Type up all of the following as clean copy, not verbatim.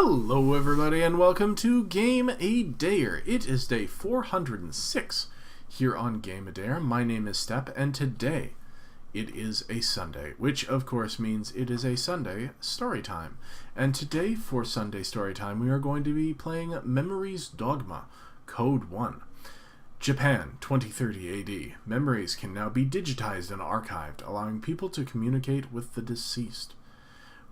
Hello everybody and welcome to Game A Dayer. It is day 406 here on Game A Dayer. My name is Step and today it is a Sunday, which of course means it is a Sunday story time. And today for Sunday story time we are going to be playing Memories Dogma, Code 1. Japan, 2030 AD. Memories can now be digitized and archived, allowing people to communicate with the deceased.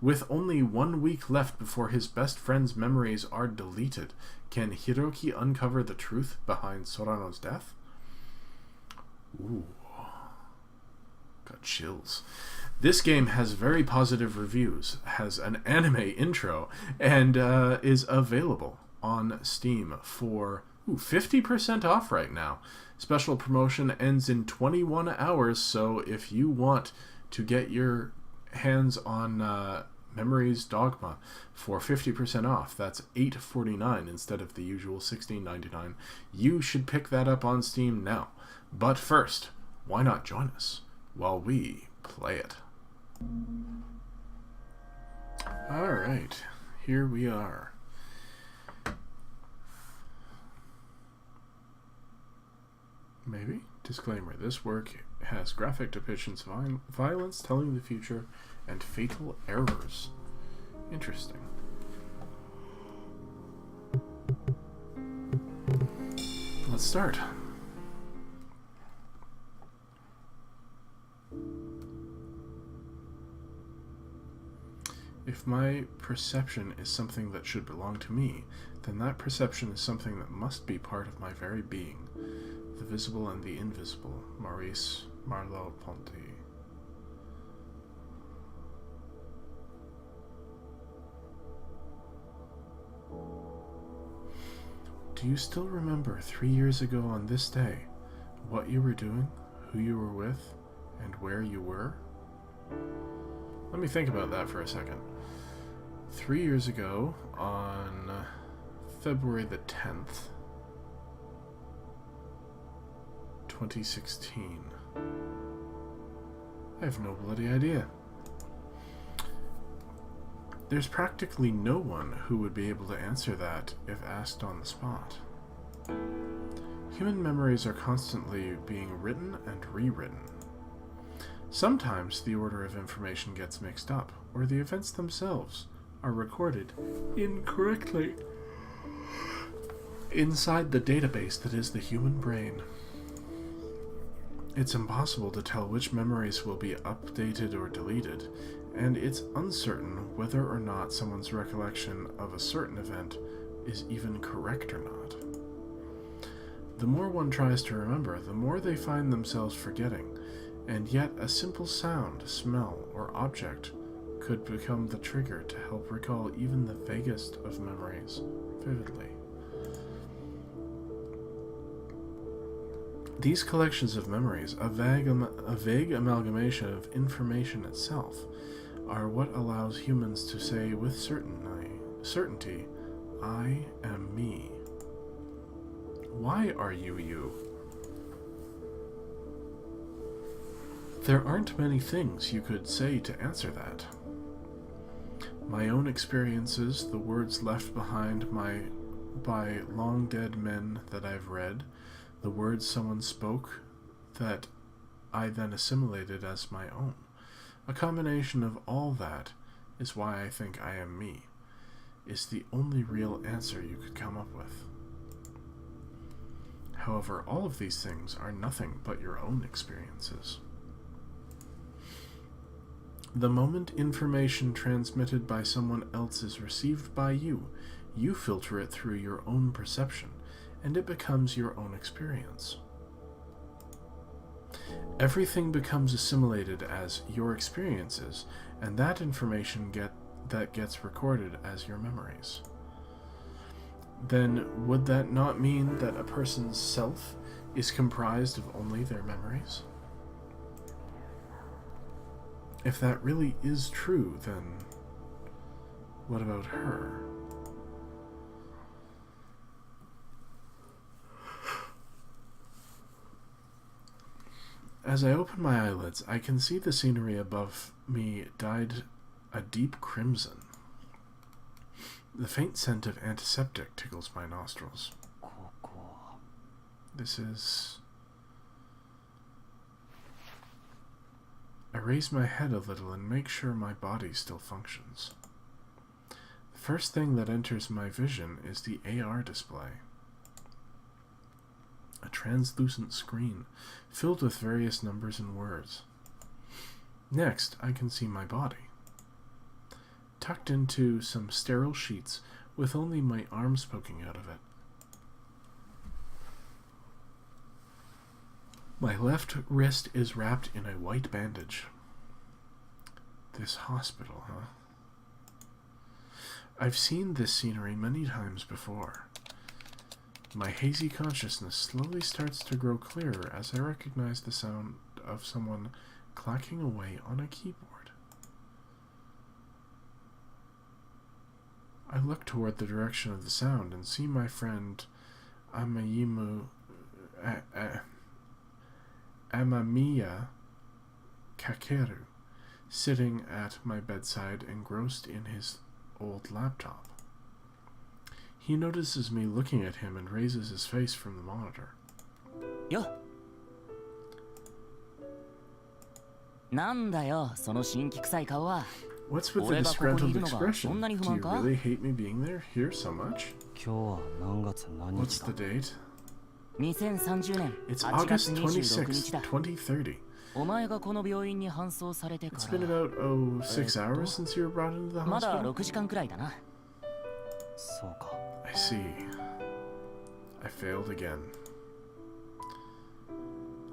With only 1 week left before his best friend's memories are deleted, can Hiroki uncover the truth behind Sorano's death? Ooh. Got chills. This game has very positive reviews, has an anime intro, and is available on Steam for 50% off right now. Special promotion ends in 21 hours, so if you want to get your hands on Memories Dogma for 50% off, that's $8.49 instead of the usual $16.99, you should pick that up on Steam now. But first, why not join us while we play it? Alright, here we are. Maybe? Disclaimer, this work has graphic depictions of violence, telling the future, and fatal errors. Interesting. Let's start. If my perception is something that should belong to me, then that perception is something that must be part of my very being. The visible and the invisible. Maurice Merleau-Ponty. Do you still remember 3 years ago on this day what you were doing, who you were with, and where you were? Let me think about that for a second. 3 years ago on February the 10th, 2016. I have no bloody idea. There's practically no one who would be able to answer that if asked on the spot. Human memories are constantly being written and rewritten. Sometimes the order of information gets mixed up, or the events themselves are recorded incorrectly inside the database that is the human brain. It's impossible to tell which memories will be updated or deleted, and it's uncertain whether or not someone's recollection of a certain event is even correct or not. The more one tries to remember, the more they find themselves forgetting, and yet a simple sound, smell, or object could become the trigger to help recall even the vaguest of memories vividly. These collections of memories, a vague amalgamation of information itself, are what allows humans to say with certainty, I am me. Why are you you? There aren't many things you could say to answer that. My own experiences, the words left behind by long-dead men that I've read, the words someone spoke that I then assimilated as my own. A combination of all that is why I think I am me, is the only real answer you could come up with. However, all of these things are nothing but your own experiences. The moment information transmitted by someone else is received by you, you filter it through your own perception, and it becomes your own experience. Everything becomes assimilated as your experiences, and that information gets recorded as your memories. Then would that not mean that a person's self is comprised of only their memories? If that really is true, then what about her? As I open my eyelids, I can see the scenery above me dyed a deep crimson. The faint scent of antiseptic tickles my nostrils. This is... I raise my head a little and make sure my body still functions. The first thing that enters my vision is the AR display. A translucent screen filled with various numbers and words. Next, I can see my body, tucked into some sterile sheets with only my arms poking out of it. My left wrist is wrapped in a white bandage. This hospital, huh? I've seen this scenery many times before. My hazy consciousness slowly starts to grow clearer as I recognize the sound of someone clacking away on a keyboard. I look toward the direction of the sound and see my friend Amamiya Kakeru sitting at my bedside engrossed in his old laptop. He notices me looking at him and raises his face from the monitor. Yo. なんだよ、その新規臭い顔は。 What's with the disgruntled expression? Do you really hate me being there here so much? What's the date? 2030年 It's 8月 August 26 日 26th, だ。 2030. お前がこの病院に搬送されてか It's been ら about, 6 hours since you were brought into the まだ hospital? 6時間くらいだな。そうか。 I see. I failed again.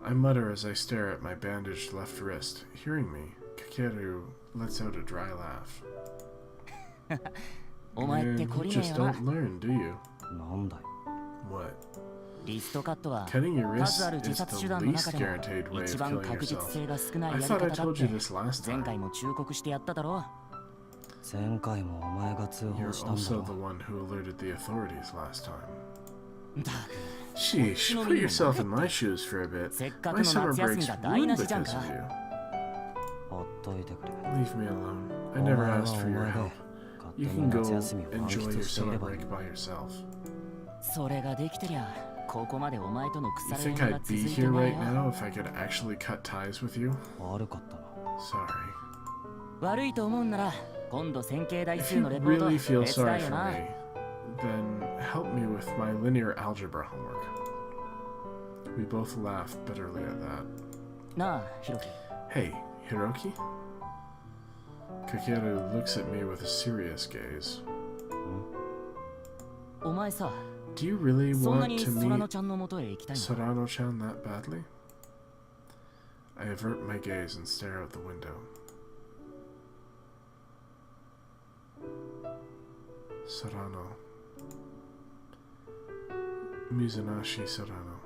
I mutter as I stare at my bandaged left wrist. Hearing me, Kakeru lets out a dry laugh. お前って Man, 懲 you りねえ just よな。 don't learn, do you? なんだよ。 What? リストカットは Cutting your 数 wrist ある自 is 殺手 the 段の least 中でも guaranteed way 一 of 番 killing 確実 yourself. 性が少ない I やり thought 方 I だ told っ you て this last 前 time. 回も忠告してやっただろ。前回もお前が通 You're 報したんだ also ろ the one who alerted the authorities last time. だ Sheesh, put yourself in my shoes for a bit. せっかく My の summer 夏休み break's が台 ruined 無しじゃん because か。 of you. ほっといてくれ。 Leave me alone. I never asked for your help. You can go enjoy your summer break by yourself. それができてりゃ、ここまでお前との You 腐れ think 縁が I'd 続 be いて here ない right よ。 now if I could actually cut ties with you? 悪かったな。 Sorry. 悪いと思うんなら、今度線形代 If 数 you のレポート really 手 feel 伝 sorry いよ for な。 me, then help me with my linear algebra homework. We both laugh bitterly at that. なあ、ヒロキ。 Hey, Hiroki? Kakeru looks at me with a serious gaze. お前さ、 Do you really そんな want に to ソラ meet ノちゃんの元へ行きたいの？ Sorano-chan that badly? I avert my gaze and stare out the window. Sorano. Mizunaishi Sorano.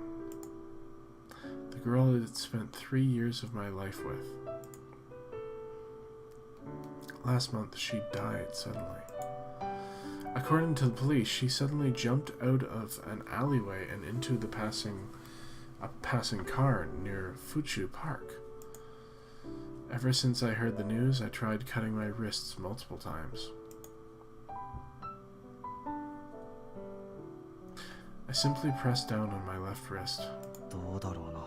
The girl I had spent 3 years of my life with. Last month, she died suddenly. According to the police, she suddenly jumped out of an alleyway and into a passing car near Fuchu Park. Ever since I heard the news, I tried cutting my wrists multiple times. I simply pressed down on my left wrist. どうだろうな。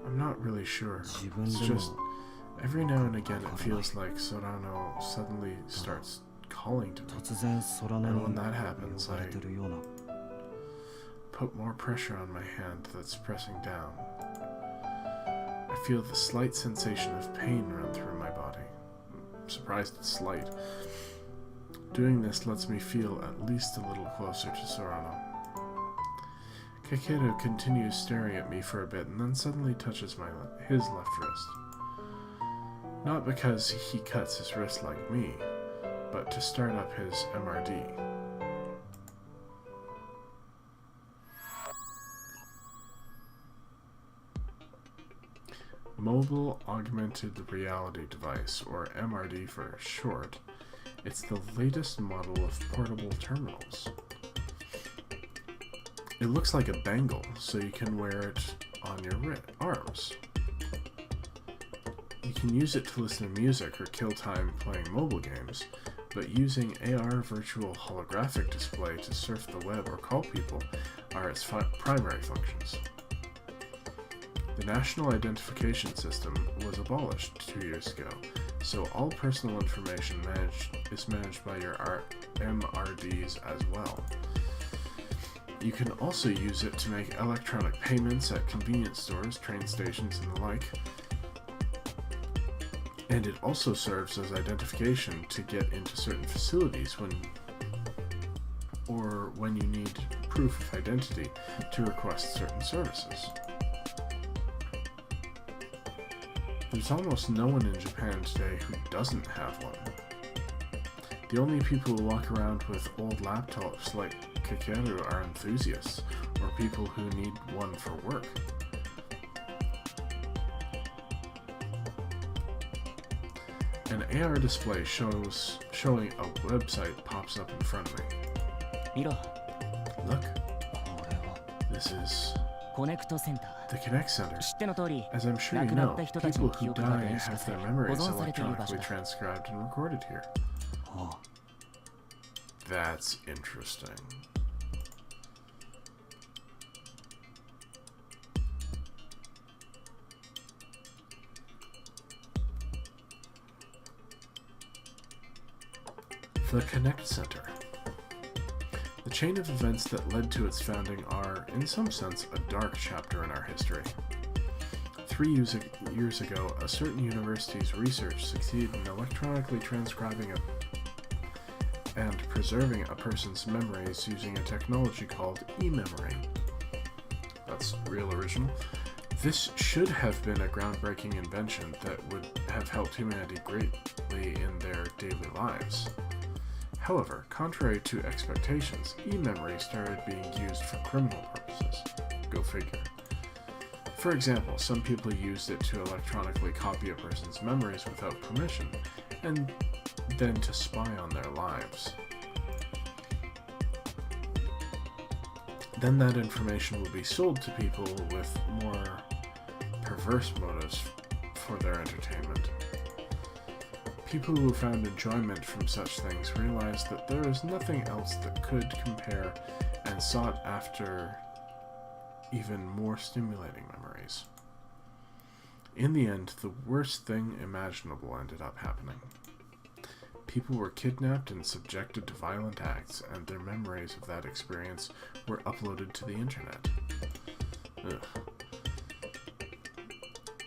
I'm not really sure. 自分 It's でも just every now and again it feels like Sorano suddenly starts calling to me. 突然空の And when に that happens, 呼ばれ I てるような。 put more pressure on my hand that's pressing down. I feel the slight sensation of pain run through my body. I'm surprised it's slight. Doing this lets me feel at least a little closer to Sorano. Kakeru continues staring at me for a bit and then suddenly touches his left wrist. Not because he cuts his wrist like me, but to start up his MRD. Mobile Augmented Reality Device, or MRD for short. It's the latest model of portable terminals. It looks like a bangle, so you can wear it on your arms. You can use it to listen to music or kill time playing mobile games, but using AR virtual holographic display to surf the web or call people are its primary functions. The National Identification System was abolished 2 years ago, so all personal information is managed by your MRDs as well. You can also use it to make electronic payments at convenience stores, train stations, and the like. And it also serves as identification to get into certain facilities when you need proof of identity to request certain services. There's almost no one in Japan today who doesn't have one. The only people who walk around with old laptops like Kakeru are enthusiasts, or people who need one for work. An AR display showing a website pops up in front of me. 見ろ Look, これは this is コネクトセンタ the Connect Center. ー知っての通り As I'm sure you 亡くな know, った人たち people の記 who 憶が die 電子化 have され their 保 memories 存されている場所 electronically だ transcribed and recorded here. ああ That's interesting. The Connect Center. The chain of events that led to its founding are, in some sense, a dark chapter in our history. 3 years ago, a certain university's research succeeded in electronically transcribing and preserving a person's memories using a technology called e-memory. That's real original. This should have been a groundbreaking invention that would have helped humanity greatly in their daily lives. However, contrary to expectations, e-memory started being used for criminal purposes. Go figure. For example, some people used it to electronically copy a person's memories without permission, and then to spy on their lives. Then that information will be sold to people with more perverse motives for their entertainment. People who found enjoyment from such things realized that there is nothing else that could compare and sought after even more stimulating memories. In the end, the worst thing imaginable ended up happening. People were kidnapped and subjected to violent acts, and their memories of that experience were uploaded to the internet. Ugh.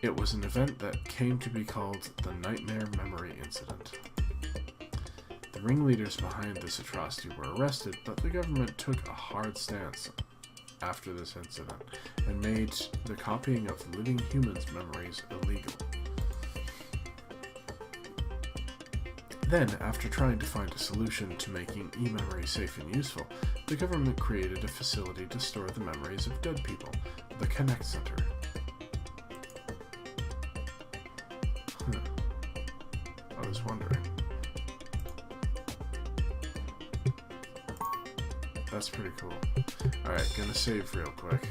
It was an event that came to be called the Nightmare Memory Incident. The ringleaders behind this atrocity were arrested, but the government took a hard stance after this incident and made the copying of living humans' memories illegal. Then, after trying to find a solution to making e-memory safe and useful, the government created a facility to store the memories of dead people, the Connect Center. I was wondering. That's pretty cool. Alright, gonna save real quick.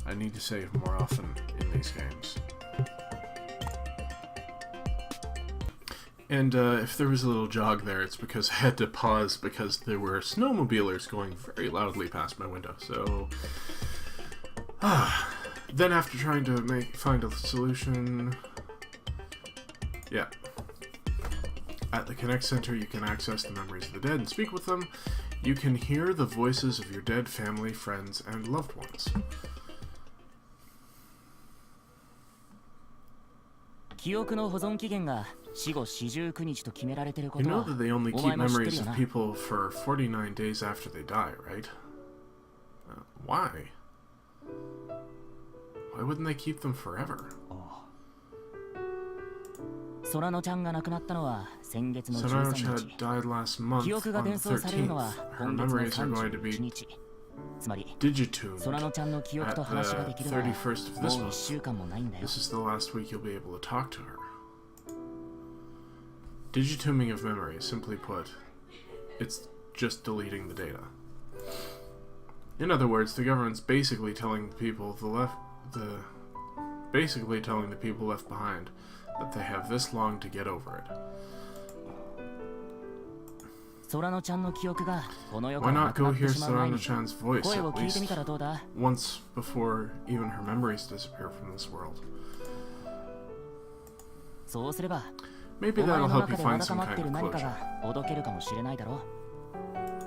I need to save more often in these games. And if there was a little jog there, it's because I had to pause because there were snowmobilers going very loudly past my window. So, then after trying to find a solution, yeah. At the Connect Center, you can access the memories of the dead and speak with them. You can hear the voices of your dead family, friends, and loved ones. 記憶の保存期限が死後49日と決められているこ You と know は that they only お keep 前も知ってる memories よ of な people for 49 days after they die, right? Why? Why wouldn't they keep them forever? ああ空野ちゃんが亡くなったのは先月の Sonaro 13 Chad 日 died last month 記憶が on the 伝送されるのは 13th. Her 今月の memories are going to 31 be 日つまり digituned 空野ちゃんの記憶 at と話ができ the るのは 31st of も this う1 month. 週間もないんだよ This is the last week you'll be able to talk to her. Digituming of memory, simply put, it's just deleting the data. In other words, the government's basically telling the people left behind that they have this long to get over it. 空野ちゃんの記憶がこの世か Why らな not くな go って hear しまう前に Sorano-chan's voice 声を at 聞いてみ least たらどうだ？ once before even her memories disappear from this world? そうすれば Maybe お前 that'll の help 中 you でわ find だか some まって kind る of 何か closure. がほどけるかもしれないだろう。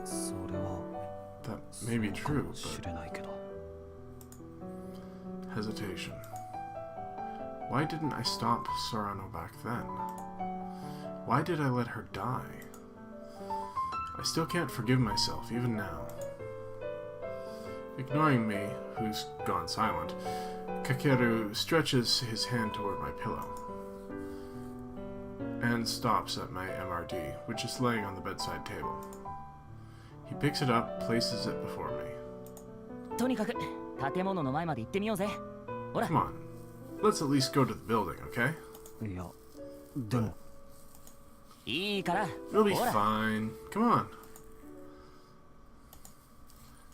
それは That may be そうか true, もし but れないけど hesitation. Why didn't I stop Sorano back then? Why did I let her die? I still can't forgive myself, even now. Ignoring me, who's gone silent, Kakeru stretches his hand toward my pillow and stops at my MRD, which is laying on the bedside table. He picks it up, places it before me. とにかく建物の前まで行ってみようぜ。ほら。 Come on, let's at least go to the building, okay? いやでもいいから。 It'll be ほら。 fine. Come on.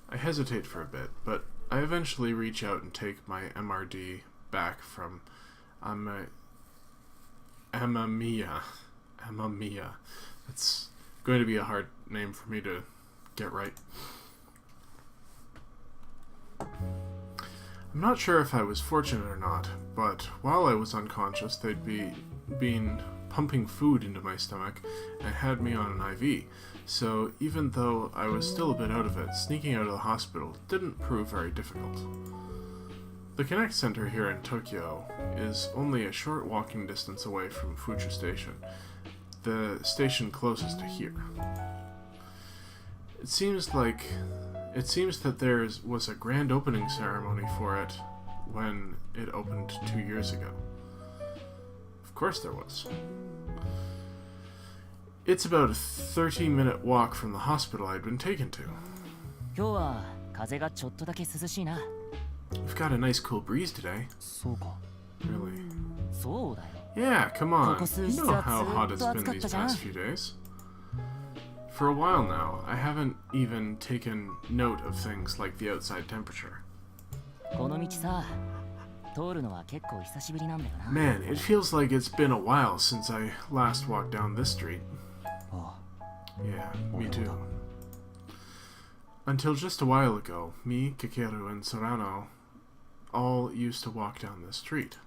I hesitate for a bit, but I eventually reach out and take my MRD back from Amamiya. That's going to be a hard name for me to get right. I'm not sure if I was fortunate or not, but while I was unconscious, they'd been pumping food into my stomach and had me on an IV. So even though I was still a bit out of it, sneaking out of the hospital didn't prove very difficult. The Connect Center here in Tokyo is only a short walking distance away from Fuchu Station, the station closest to here. It seems that there was a grand opening ceremony for it when it opened 2 years ago. Of course there was. It's about a 30-minute walk from the hospital I'd been taken to. 今日は風がちょっとだけ涼しいな。 We've got a nice cool breeze today. そうか Really? そうだよ。 Yeah, come on. ここ数 You 日 know は how hot ずっ it's と been 暑かっ these たじゃん。 past few days. For a while now, I haven't even taken note of things like the outside temperature. この道さ、通るのは結構久しぶりなんだよな。 Man, it feels like it's been a while since I last walked down this street. あ Yeah, me too. Until just a while ago, me, Kakeru, and Sorano all used to walk down this street.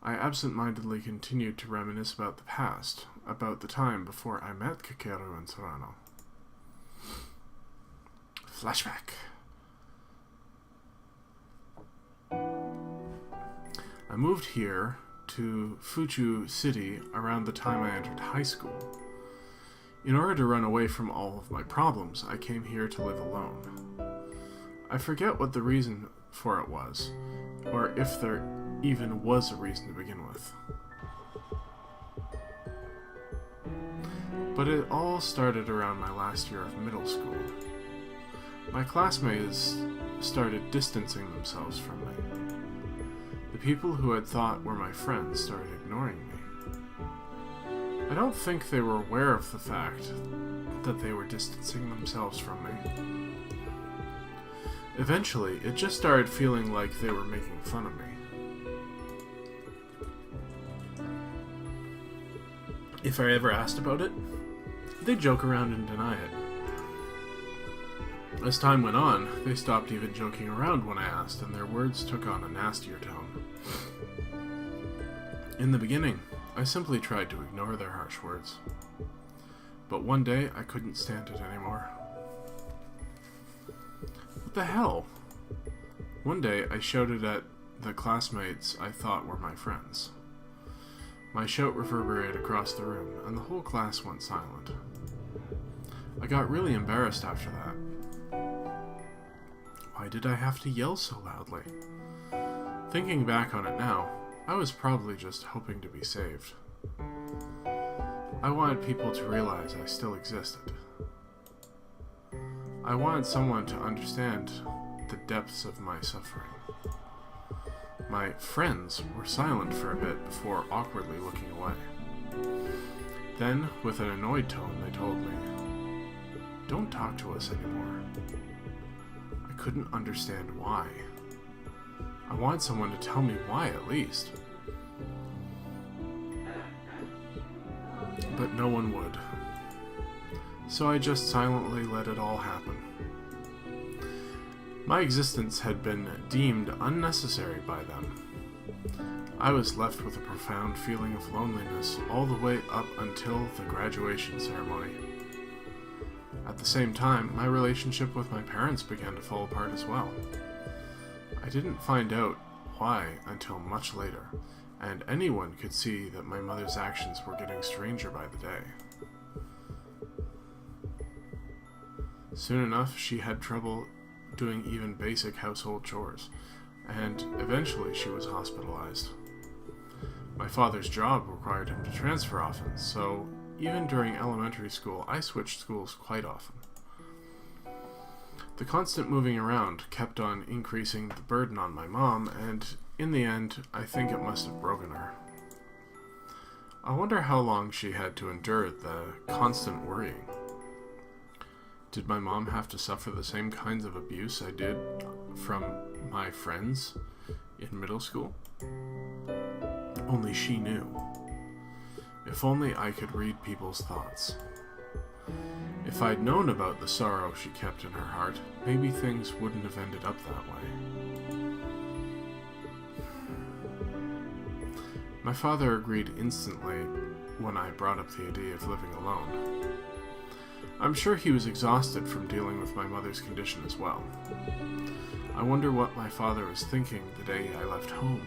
I absent-mindedly continued to reminisce about the past, about the time before I met Kakeru and Sorano. Flashback. I moved here to Fuchu City around the time I entered high school. In order to run away from all of my problems, I came here to live alone. I forget what the reason for it was, or if there even was a reason to begin with. But it all started around my last year of middle school. My classmates started distancing themselves from me. The people who I'd thought were my friends started ignoring me. I don't think they were aware of the fact that they were distancing themselves from me. Eventually, it just started feeling like they were making fun of me. If I ever asked about it, they'd joke around and deny it. As time went on, they stopped even joking around when I asked, and their words took on a nastier tone. In the beginning, I simply tried to ignore their harsh words. But one day, I couldn't stand it anymore. What the hell? One day, I shouted at the classmates I thought were my friends. My shout reverberated across the room, and the whole class went silent. I got really embarrassed after that. Why did I have to yell so loudly? Thinking back on it now, I was probably just hoping to be saved. I wanted people to realize I still existed. I wanted someone to understand the depths of my suffering. My friends were silent for a bit before awkwardly looking away. Then, with an annoyed tone, they told me, "Don't talk to us anymore." I couldn't understand why. I wanted someone to tell me why, at least. But no one would. so I just silently let it all happen. My existence had been deemed unnecessary by them. I was left with a profound feeling of loneliness all the way up until the graduation ceremony. At the same time, my relationship with my parents began to fall apart as well. I didn't find out why until much later, and anyone could see that my mother's actions were getting stranger by the day. Soon enough, she had trouble doing even basic household chores, and eventually she was hospitalized. My father's job required him to transfer often, so even during elementary school, I switched schools quite often. The constant moving around kept on increasing the burden on my mom, and in the end, I think it must have broken her. I wonder how long she had to endure the constant worrying. Did my mom have to suffer the same kinds of abuse I did from my friends in middle school? Only she knew. If only I could read people's thoughts. If I'd known about the sorrow she kept in her heart, maybe things wouldn't have ended up that way. My father agreed instantly when I brought up the idea of living alone. I'm sure he was exhausted from dealing with my mother's condition as well. I wonder what my father was thinking the day I left home.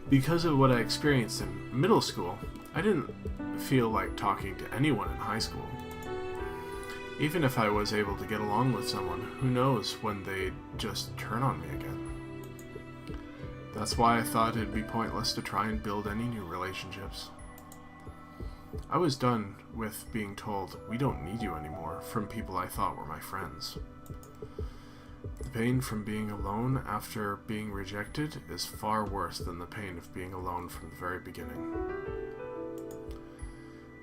Because of what I experienced in middle school, I didn't feel like talking to anyone in high school. Even if I was able to get along with someone, who knows when they'd just turn on me again. That's why I thought it'd be pointless to try and build any new relationships. I was done with being told, "We don't need you anymore," from people I thought were my friends. The pain from being alone after being rejected is far worse than the pain of being alone from the very beginning.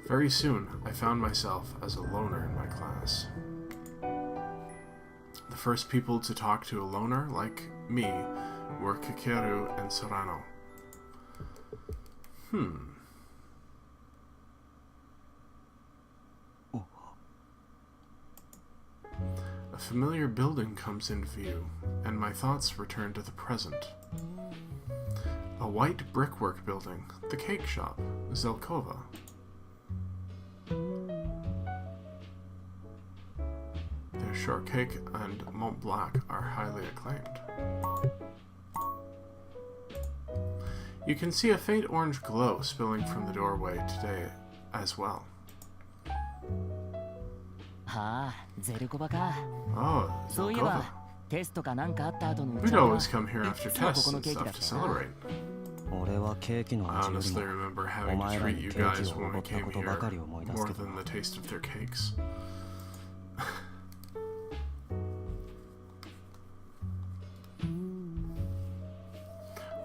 Very soon, I found myself as a loner in my class. The first people to talk to a loner like me were Kakeru and Sorano. A familiar building comes in view, and my thoughts return to the present. A white brickwork building, the cake shop, Zelkova. Their shortcake and Mont Blanc are highly acclaimed. You can see a faint orange glow spilling from the doorway today as well. Ah, Zelkova ka. Oh, そういえば Zelkova. テストかなんかあった後の打 We'd ち上げは always come here い after つもこ tests この and ケーキだ stuff った to よな celebrate. 俺はケーキの I 味より honestly も remember お having to 前ら treat に you ケー guys キを when おご we った came ことばかり思い here 出す more けど than the taste of their cakes.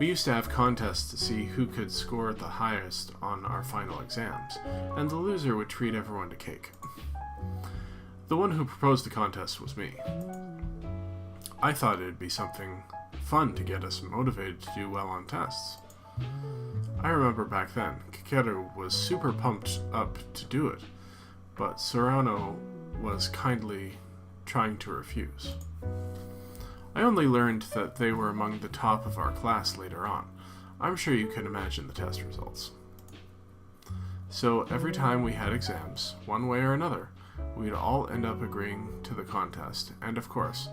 We used to have contests to see who could score the highest on our final exams, and the loser would treat everyone to cake. The one who proposed the contest was me. I thought it'd be something fun to get us motivated to do well on tests. I remember back then, Kakeru was super pumped up to do it, but Sorano was kindly trying to refuse. I only learned that they were among the top of our class later on. I'm sure you can imagine the test results. So every time we had exams, one way or another, we'd all end up agreeing to the contest, and of course,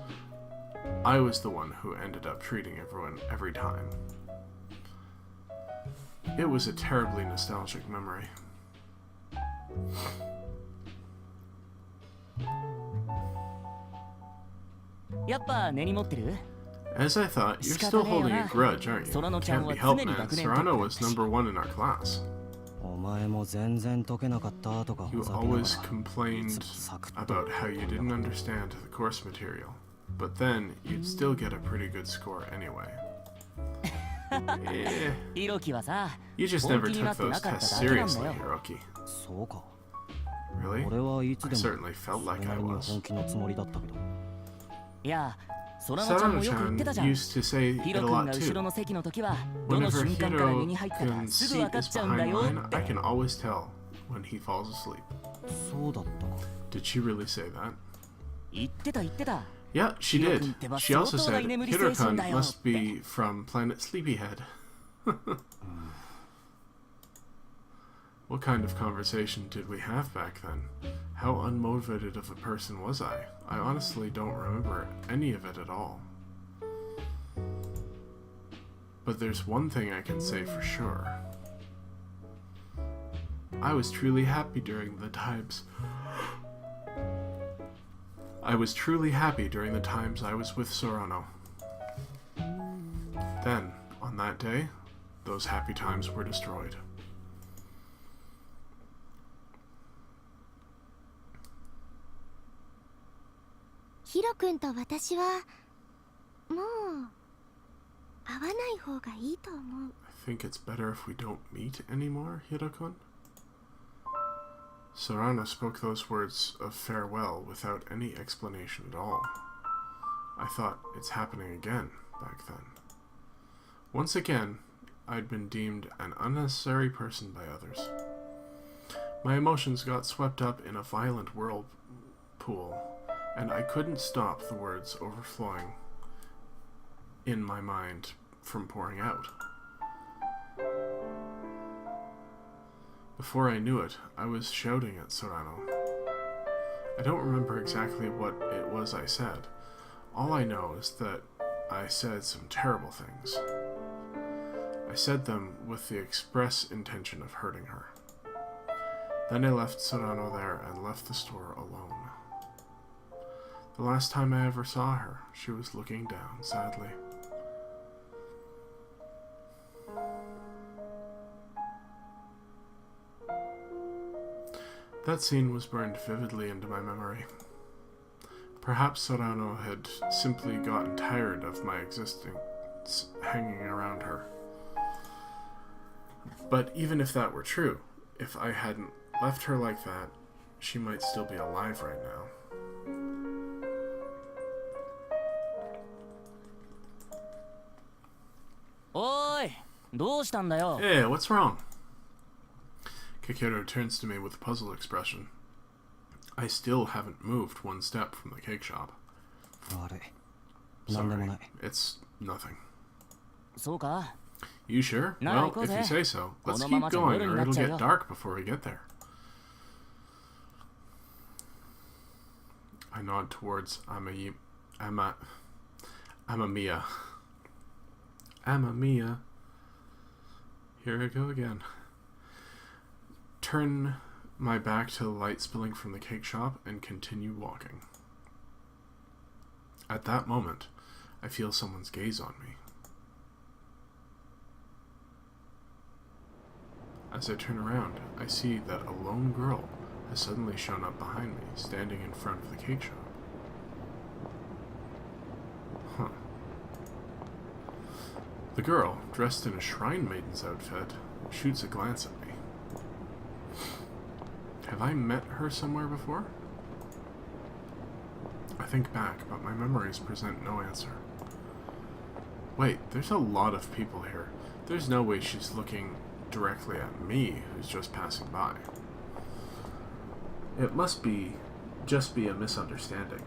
I was the one who ended up treating everyone every time. It was a terribly nostalgic memory. As I thought, you're still holding a grudge, aren't you? Can't be helped, man. Sorano was number one in our class. お前も全然解けなかったとか You ふざけなが always ら complained サクッと about how you didn't understand the course material, but then you'd still get a pretty good score anyway. Eh, ヒロキはさ you just 本 never 気にな took ってな those かった tests だけなんだ seriously, よ Hiroki. そうか Really? 俺はいつ I でも certainly felt そ like れな I りに was. 本気のつもりだったけどいやソラノちゃんもよく言ってたじゃん Sarano-chan used to say ヒ it ロ a 君 lot が後ろ too. の席の時はどの Whenever 瞬間から目に入ったか Hirokin's すぐ分 seat かっ is ちゃうんだ behind よ mine, って I can always tell when he falls asleep. そうだったか。 Did she really say that? 言ってた言ってた。 Yeah, she did. She also said Hirokun だよ must be from planet Sleepyhead. What kind of conversation did we have back then? How unmotivated of a person was I? I honestly don't remember any of it at all. But there's one thing I can say for sure. I was truly happy during the times I was with Sorano. Then, on that day, those happy times were destroyed. Hirokun と私はもう会わない方がいいと思う。 I think it's better if we don't meet anymore, Hirokun. Sorano spoke those words of farewell without any explanation at all. I thought, it's happening again back then. Once again, I'd been deemed an unnecessary person by others. My emotions got swept up in a violent whirlpool, and I couldn't stop the words overflowing in my mind from pouring out. Before I knew it, I was shouting at Sorano. I don't remember exactly what it was I said. All I know is that I said some terrible things. I said them with the express intention of hurting her. Then I left Sorano there and left the store alone. The last time I ever saw her, she was looking down sadly. That scene was burned vividly into my memory. Perhaps Sorano had simply gotten tired of my existence hanging around her. But even if that were true, if I hadn't left her like that, she might still be alive right now. Oi! どうしたんだよ? Hey, what's wrong? Kekeru turns to me with a puzzled expression. I still haven't moved one step from the cake shop. 悪い。なんでもない。 Sorry, it's nothing. そうか? You sure? No, Well, if you say so. Let's このま keep まじゃ going 夜に or なっ it'll ちゃう get よ。 dark before we get there. I nod towards Amamiya. Amamiya. Here I go again. Turn my back to the light spilling from the cake shop and continue walking. At that moment, I feel someone's gaze on me. As I turn around, I see that a lone girl has suddenly shown up behind me, standing in front of the cake shop. Huh. The girl, dressed in a shrine maiden's outfit, shoots a glance at me. Have I met her somewhere before? I think back, but my memories present no answer. Wait, there's a lot of people here. There's no way she's looking directly at me, who's just passing by. It must just be a misunderstanding.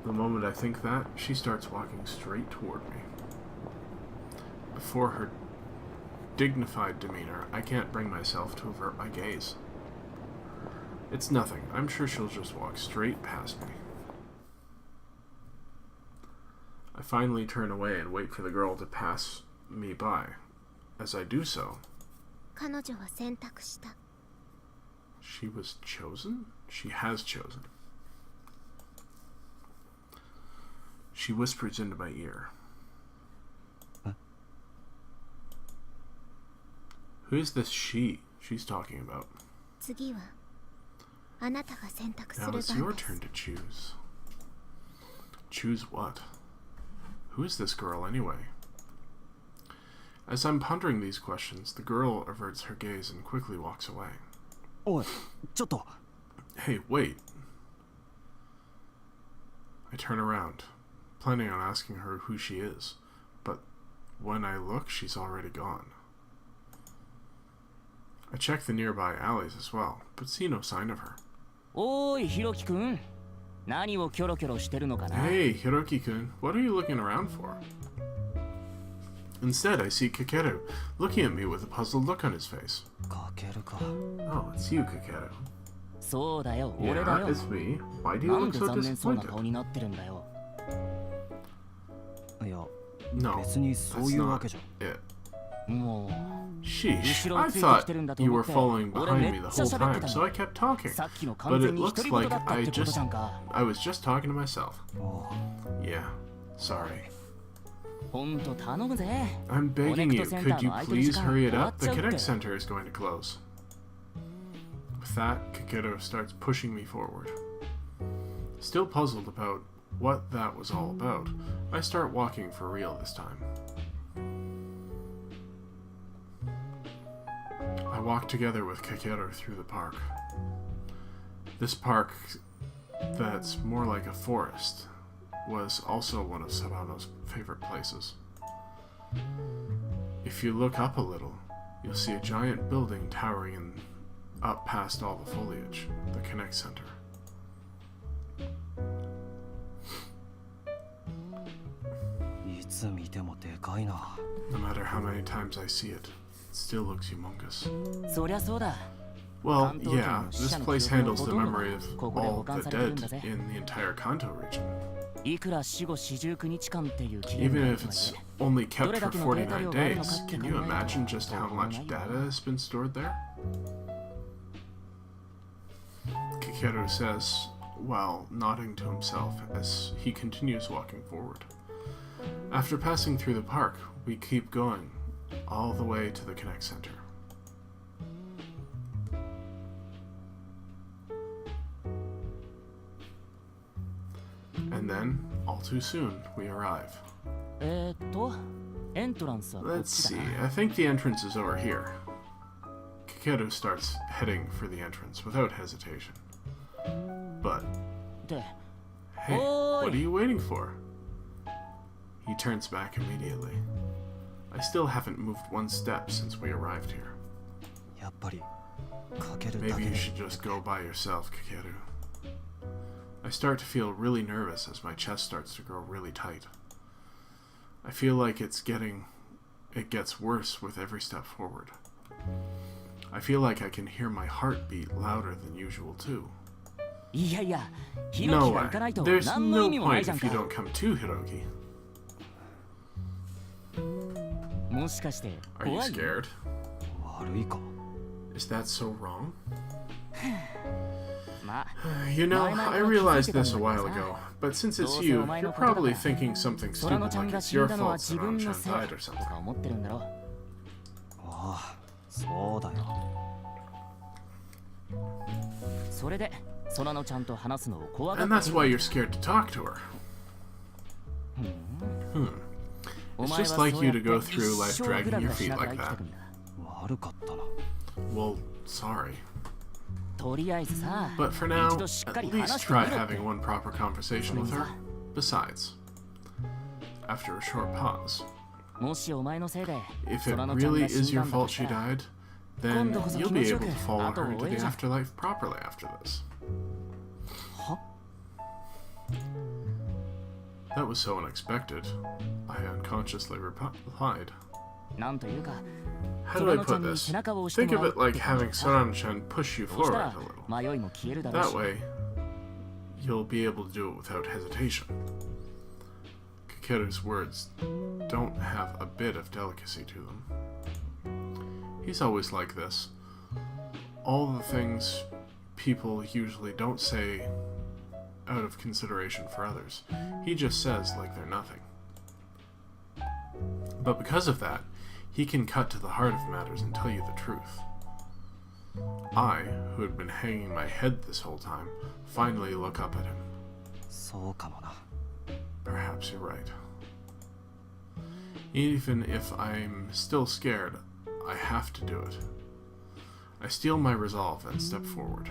The moment I think that, she starts walking straight toward me. Before her dignified demeanor, I can't bring myself to avert my gaze. It's nothing. I'm sure she'll just walk straight past me. I finally turn away and wait for the girl to pass me by. As I do so, 彼女は選択した。 she was chosen? She has chosen. She whispers into my ear. Huh? Who is this she she's talking about? 次はあなたが選択する Now 番 it's で your す。 turn to choose. Choose what? Who is this girl anyway? As I'm pondering these questions, the girl averts her gaze and quickly walks away. おい、ちょっと。 Hey, wait. I turn around, planning on asking her who she is, but when I look, she's already gone. I I check the nearby alleys as well, but see no sign of her. おーい、ひろきくん。何をキョロキョロしてるのかな Hey, Hiroki-kun, what are you looking around for? Instead, I see Kakeru looking at me with a puzzled look on his face. かけるか。 Oh, it's you, Kakeru. そうだよ、俺 Yeah, だよ。 it's me. Why do you なん look で so 残念そうな disappointed? 顔になってるんだよ。いや、 No, 別にそう that's いうわ not けじゃ。 it. も Sheesh, 後ろ I についてきて thought るんだと you 思 were って following 俺 behind め me っ the ちゃ whole 喋って time, た so の I kept talking. さっきの But 完 it 全に looks 独り言 like だったっ I てこと just じゃんか I was just talking to myself. お Yeah, sorry. ほんと頼むぜ I'm begging you, Connect could you Center pleaseの hurry it 空い up? て The る時間 Connect Center is going to close. With that, Kakeru starts pushing me forward. Still puzzled about what that was all about, I start walking for real this time. I walk together with Kakeru through the park. This park, that's more like a forest, was also one of Sabano's favorite places. If you look up a little, you'll see a giant building towering up past all the foliage, the Connect Center. No matter how many times I see it, it still looks humongous. そりゃそうだ Well, yeah, this place handles the memory of all the dead in the entire Kanto region. いくら死後四十九日間っていう期限 Even がある if とはい it's え only kept for 49 days, can you imagine just how much data has been stored there? Kakeru says, while nodding to himself as he continues walking forward. After passing through the park, we keep going, all the way to the Connect Center. And then, all too soon, we arrive. エントランスはこっ Let's ち see, だな I think the entrance is over here. Kakeru starts heading for the entrance without hesitation. But, で hey, what are you waiting for? He turns back immediately. I still haven't moved one step since we arrived here. やっぱりかけるだ Maybe け you で should just go by yourself, Kakeru. I start to feel really nervous as my chest starts to grow really tight. I feel like it gets worse with every step forward. I feel like I can hear my heart beat louder than usual too. いやいやヒロ No キが way. 行かないと There's 何の no 意味もない point じゃん if you か don't come too, Hiroki. もしかして Are you 怖い scared? 悪いか Is that so wrong? まあ You know, Why not I look realized physical this a while like that? ago, but since it's どうせ you, お前 you're のことだから probably thinking something 空野 stupid ちゃん like が it's 死ん your だのは fault 自 that 分 Ron の Chan せい died or と something. か思ってるんだろああそうだよそれで空野ちゃんと話すのを怖が And っ that's て why you're scared to talk to her. It's just like you to go through life dragging your feet like that. 悪かったな Well, sorry. とりあえずさ But for now, 一度しっか at り least 話して try みろって having one proper conversation with her. Besides, after a short pause, もしお前のせいで if it 空野ちゃん really が死 is んだ your んだと fault した she ら died, then 今度こそ you'll 気持 be ちよ able く to follow 後を her into 追え the るじゃん afterlife properly after this. は That was so unexpected. I unconsciously replied. なんというか How 空 do I 野ちゃ put んに this? 背中を押して Think も of らう it like って感じ having ださ Soran-chan push you そうした forward ら a little. 迷いも消えるだろう That し way, you'll be able to do it without hesitation. Kakeru's words don't have a bit of delicacy to them. He's always like this. All the things people usually don't say out of consideration for others, he just says like they're nothing. But because of that, he can cut to the heart of matters and tell you the truth. I, who had been hanging my head this whole time, finally look up at him. そうかもな Perhaps you're right. Even if I'm still scared, I have to do it. I steel my resolve and step forward.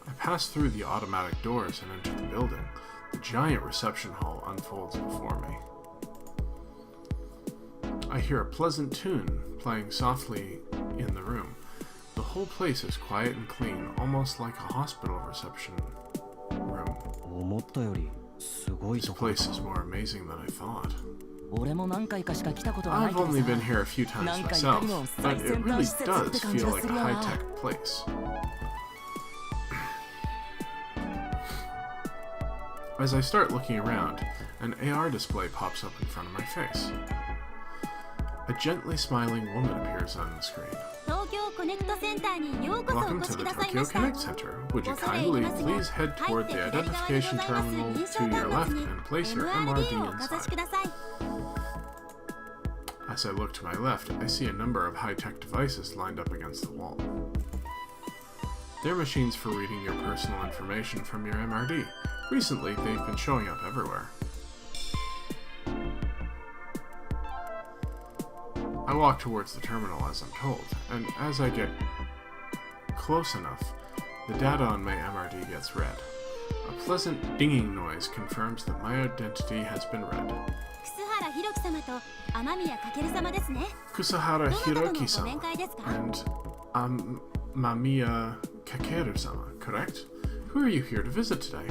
I pass through the automatic doors and enter the building. The giant reception hall unfolds before me. I hear a pleasant tune playing softly in the room. The whole place is quiet and clean, almost like a hospital reception room. 思ったよりすごい This ところ place is more amazing than I thought. 俺も何回かしか来たことがない I've けど only さ been here a few times なんかい myself, かにも but 最 it 先 really 端施設っ does て感じ feel が like す a るよな high-tech place. As I start looking around, an AR display pops up in front of my face. A gently smiling woman appears on the screen. 東京コネクトセンターにようこそお Welcome 越 to し the ください Tokyo ました Connect Center. Would you 恐れ kindly 入りますが please head 入 toward って the 左側にござ identification います terminal 認証 to your 端 left 末に and place your MRD MRD をおかざし inside. ください As I look to my left, I see a number of high-tech devices lined up against the wall. They're machines for reading your personal information from your MRD. Recently, they've been showing up everywhere. I walk towards the terminal as I'm told, and as I get close enough, the data on my MRD gets read. A pleasant dinging noise confirms that my identity has been read. 楠原弘樹様と雨宮翔様ですね Kusahara どなたとのご Hiroki-sama 面会ですか and Mamiya Kakeru-sama, correct? Who are you here to visit today?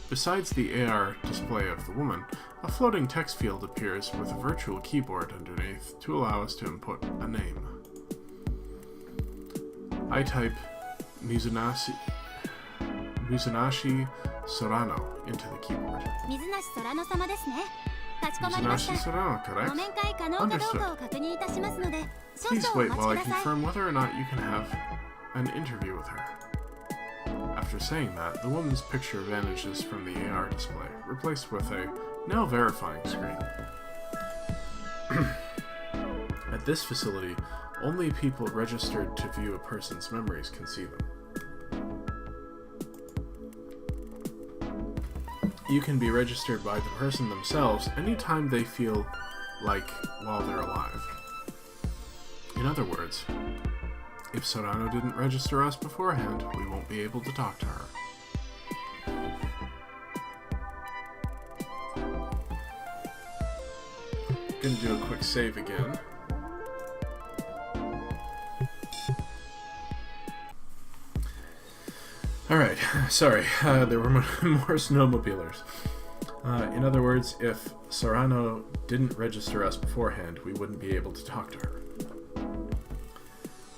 Besides the AR display of the woman, a floating text field appears with a virtual keyboard underneath to allow us to input a name. I type Mizunashi Sorano into the keyboard. 水梨空野様ですねかしこまりまし Mizunashi た Sorano, ご correct? 面会可能かどうかを確認いたしますので少 Please 々お wait 待 while I ちください confirm whether or not you can have an interview with her. After saying that, the woman's picture vanishes from the AR display, replaced with a now verifying screen. At this facility, only people registered to view a person's memories can see them. You can be registered by the person themselves anytime they feel like while they're alive. In other words, if Sorano didn't register us beforehand, we won't be able to talk to her. Gonna do a quick save again. Alright, sorry, there were more snowmobilers. In other words, if Sorano didn't register us beforehand, we wouldn't be able to talk to her.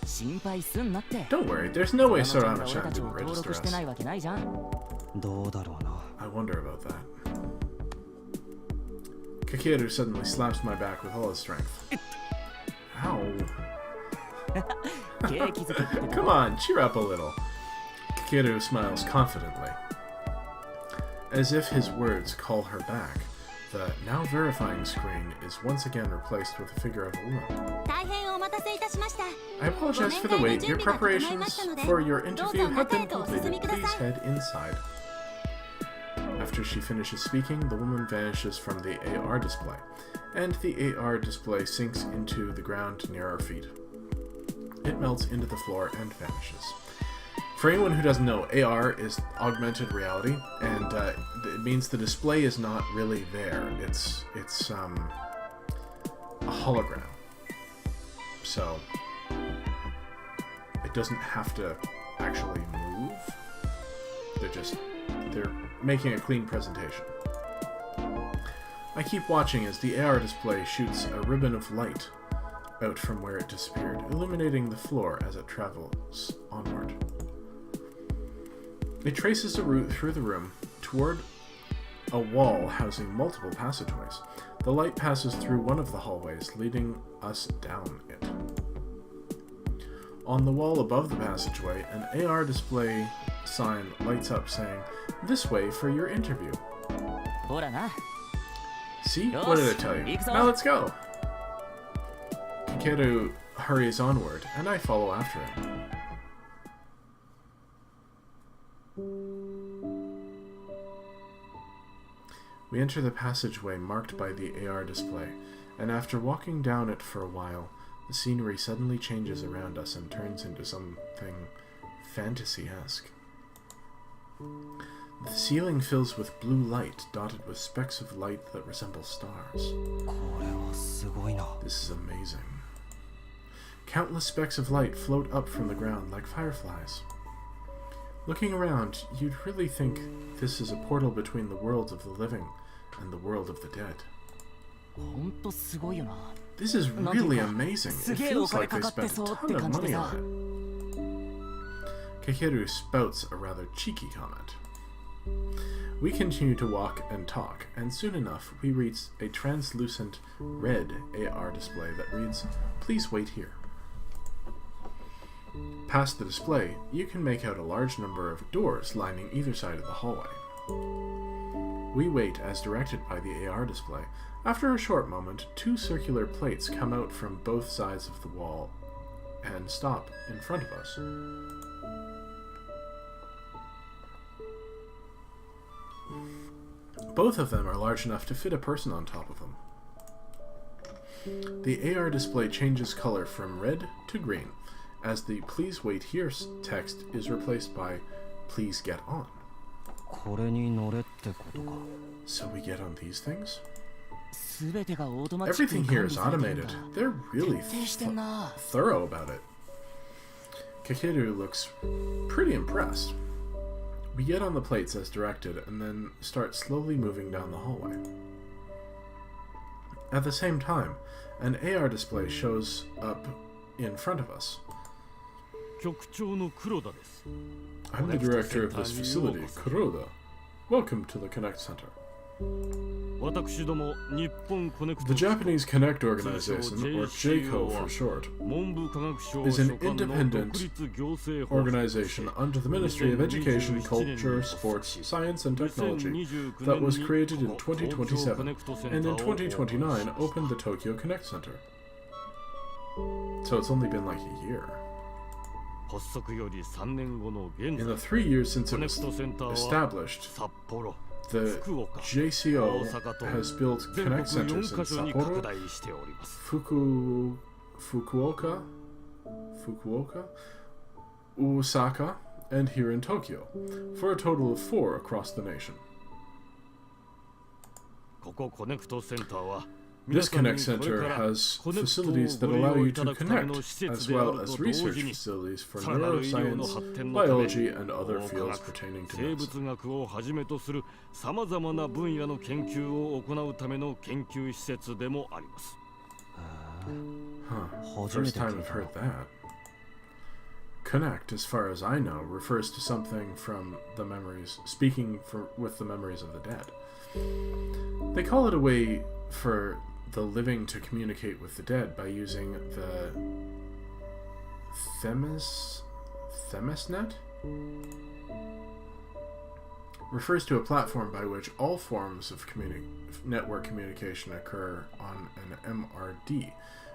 心配すんなって Don't worry, there's no way そのちゃんが Sorano-chan 俺た didn't ちを登 register 録してな us. いわけないじゃんどうだろうな I wonder about that. Kakeru suddenly slaps my back with all his strength. Ow. 景気づけって Come on, cheer up a little. Kakeru smiles confidently. As if his words call her back, the now verifying screen is once again replaced with a figure of a woman. 大変お待たせいたしました I apologize for the wait. Your preparations for your interview have been completed. Please head inside. After she finishes speaking, the woman vanishes from the AR display, and the AR display sinks into the ground near our feet. It melts into the floor and vanishes. For anyone who doesn't know, AR is augmented reality, and it means the display is not really there. It's a hologram. So it doesn't have to actually move. They're making a clean presentation. I keep watching as the AR display shoots a ribbon of light out from where it disappeared, illuminating the floor as it travels onward. It traces a route through the room toward a wall housing multiple passageways. The light passes through one of the hallways, leading us down it. On the wall above the passageway, an AR display sign lights up saying, "This way for your interview." ほらな See? What did I tell you? Now let's go! Kakeru hurries onward, and I follow after him. We enter the passageway marked by the AR display, and after walking down it for a while, the scenery suddenly changes around us and turns into something fantasy-esque. The ceiling fills with blue light, dotted with specks of light that resemble stars. これはすごいな。 This is amazing. Countless specks of light float up from the ground like fireflies. Looking around, you'd really think this is a portal between the worlds of the living and the world of the dead. ほんとすごいよな。 This is really amazing. It feels like they spent a ton of money on it. Kekeru spouts a rather cheeky comment. We continue to walk and talk, and soon enough we reach a translucent red AR display that reads, "Please wait here." Past the display, you can make out a large number of doors lining either side of the hallway. We wait as directed by the AR display. After a short moment, two circular plates come out from both sides of the wall and stop in front of us. Both of them are large enough to fit a person on top of them. The AR display changes color from red to green, as the "Please wait here" text is replaced by "Please get on." これに乗れってことか。 So we get on these things? すべてがオートマチック Everything に here 管理 is されてるん automated. だ。 They're really 徹底してんな。 thorough about it. Kekeru looks pretty impressed. We get on the plates as directed and then start slowly moving down the hallway. At the same time, an AR display shows up in front of us. 局長の黒田です。 I'm the director of this facility, Kuroda. Welcome to the Connect Center. 私ども日本コネクト The Japanese Connect Organization, or JCO for short, 文部科学省 is an 所管の independent 独立行政法人 organization under the Ministry of Education, Culture, Sports, Science and Technology that was created in 2027 and in 2029 opened the Tokyo Connect Center. So it's only been like a year. 発足より3年後の現 In 在 the 3 years since コ it ネ was クトセンターは established, 札幌 the 福岡 JCO 大阪と has built 全 Connect 国 centers 4 in カ所に拡 Sapporo, 大しております。 Fukuoka, Osaka, and here in Tokyo, for a total of 4 across the nation. ここコネクトセンターは This Connect Center has facilities that allow you to connect, as well as research facilities for neuroscience, biology, and other fields pertaining to 生 medicine. 物学をはじめとするさまざまな分野の研究を行うための研究施設でもあります。 Huh. First time I've heard that. Connect, as far as I know, refers to something from the memories, with the memories of the dead. They call it a way for the living to communicate with the dead by using the Themisnet? Refers to a platform by which all forms of network communication occur on an MRD,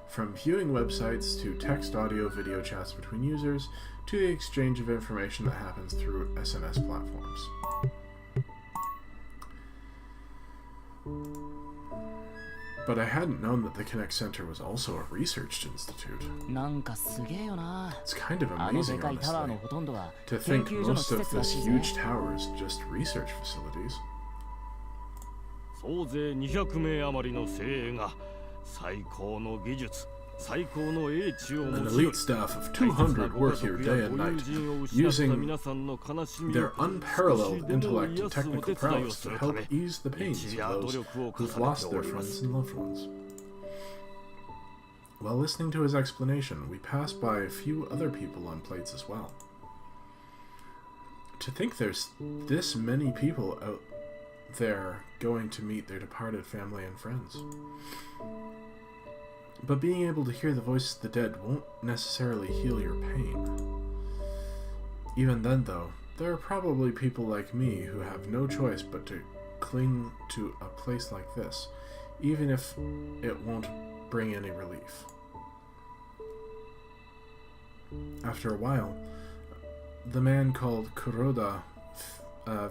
from viewing websites to text, audio, video chats between users to the exchange of information that happens through SNS platforms. But I hadn't known that the Connect Center was also a research institute. なんかすげえよな。 It's kind of あので amazing, かいタワーの honestly, ほとんどは to 研 think 究所の most 施 of 設ら this しいぜ。 huge tower is just research facilities. 総勢200名余りの精鋭が最高の技術、最高の英知を An 持ち寄 elite り staff of 200 work here day and night, using their unparalleled intellect and technical prowess to help ease the pains of those who've lost their friends and loved ones. While listening to his explanation, we pass by a few other people on plates as well. To think there's this many people out there going to meet their departed family and friends. But being able to hear the voices of the dead won't necessarily heal your pain. Even then, though, there are probably people like me who have no choice but to cling to a place like this, even if it won't bring any relief. After a while, the man called Kuroda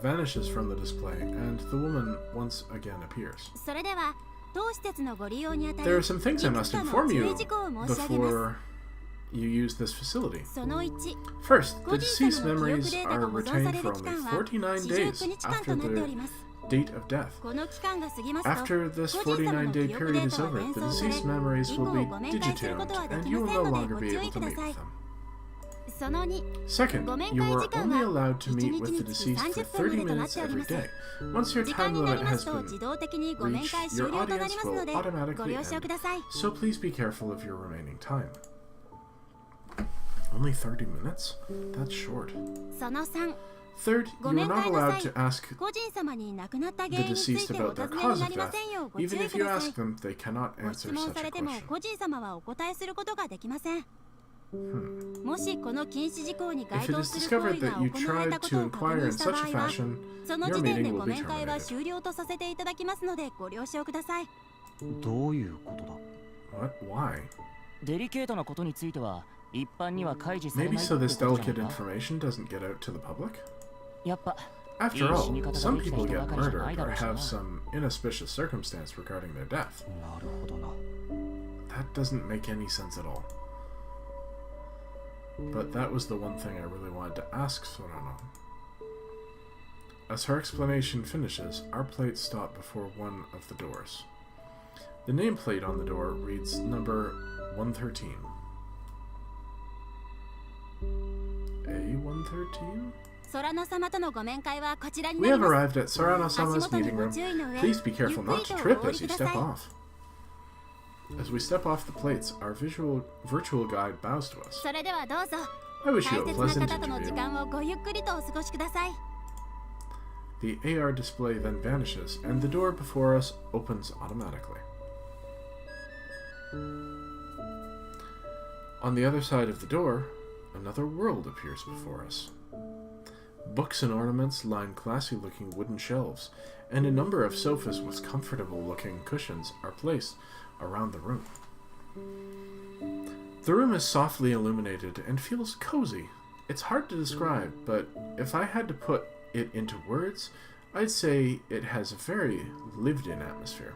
vanishes from the display, and the woman once again appears. それでは当施設のご利用にあたり There are some things I must inform you before you use this facility. その1 First, 個 the 人 deceased 様の記憶 memories データ are が保存さ retained れ for る期 only 間は49 days 49日間 after となってお the ります。 date of death. この期間が過ぎますと After this 個人様の 49-day 記憶 period デー is タは over, 伝 the 送され deceased memories 以 will 降 be ご面会することは digituned, で and き you ま will せ no んので longer ご be 注 able 意 to くだ meet さ with い。 them. その2 Second, ご面 you 会 are 時間 only は allowed to 1 日 meet に with the つき deceased for 30分ま 30 でとなっ minutes ており every ます。 day. Once your 時 time 間になり limit ま has すと been 自動的にご面 reached, 会 your 終了となり audience ます will のでご automatically 了承く end. ださい。 So please be careful of your remaining time. Only 30 minutes? That's short. その3 Third, ご you are 面 not 会の allowed 際 to ask 個人様に亡くなった the 原因につい deceased てお about their 尋ね cause にな of りま death. せんようご注 Even 意 if く you ださ ask い。 them, they cannot ご answer 質問 such さ a れても question. 個人様はお答えすることができません。もしこの禁止事項に If 該 it 当 is する行 discovered 為が that you 行われ tried たこと to を確 inquire 認 in した such 場 a 合は fashion, その your 時点 meeting で will ご be 面会は terminated. 終了とさせていただきますのでご了承ください。どういうことだ？ What? Why? デリケートなことについては一般には開示され Maybe ない so って this ことじゃ delicate ないか。 information doesn't get out to the public? やっぱ After all, some people get いい死に方ができた人ばかりじゃない murdered だ or ろうしな。 have some inauspicious circumstance regarding their death. なるほどな。 That doesn't make any sense at all. But that was the one thing I really wanted to ask Sorano. As her explanation finishes, our plates stop before one of the doors. The nameplate on the door reads number 113. A113? 空野様とのご面会はこちらに We なり have ます。 arrived at Sarano-sama's 足元に meeting ご room. 注意の上、 Please be ゆっ careful く not り to とお trip 降り as く you だ step さい。 off. As we step off the plates, our virtual guide bows to us. それではどうぞ。 I wish 大 you a 切な pleasant 方との時 interview. 間をごゆっくりとお過ごしください。 The AR display then vanishes, and the door before us opens automatically. On the other side of the door, another world appears before us. Books and ornaments line classy-looking wooden shelves, and a number of sofas with comfortable-looking cushions are placed around the room. The room is softly illuminated and feels cozy. It's hard to describe, but if I had to put it into words, I'd say it has a very lived-in atmosphere.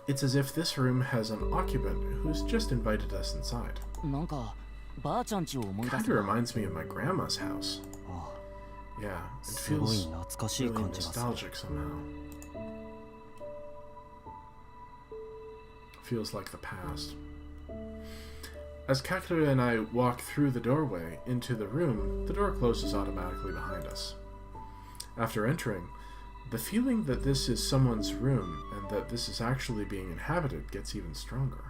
It's as if this room has an occupant who's just invited us inside. なんかばあちゃん家を思い出 Kind す of な。 reminds me of my grandma's house. あ Yeah, あ、 it すごい feels 懐かしい really 感じがする。 nostalgic somehow. Feels like the past. As Kakeru and I walk through the doorway into the room, the door closes automatically behind us. After entering, the feeling that this is someone's room and that this is actually being inhabited gets even stronger.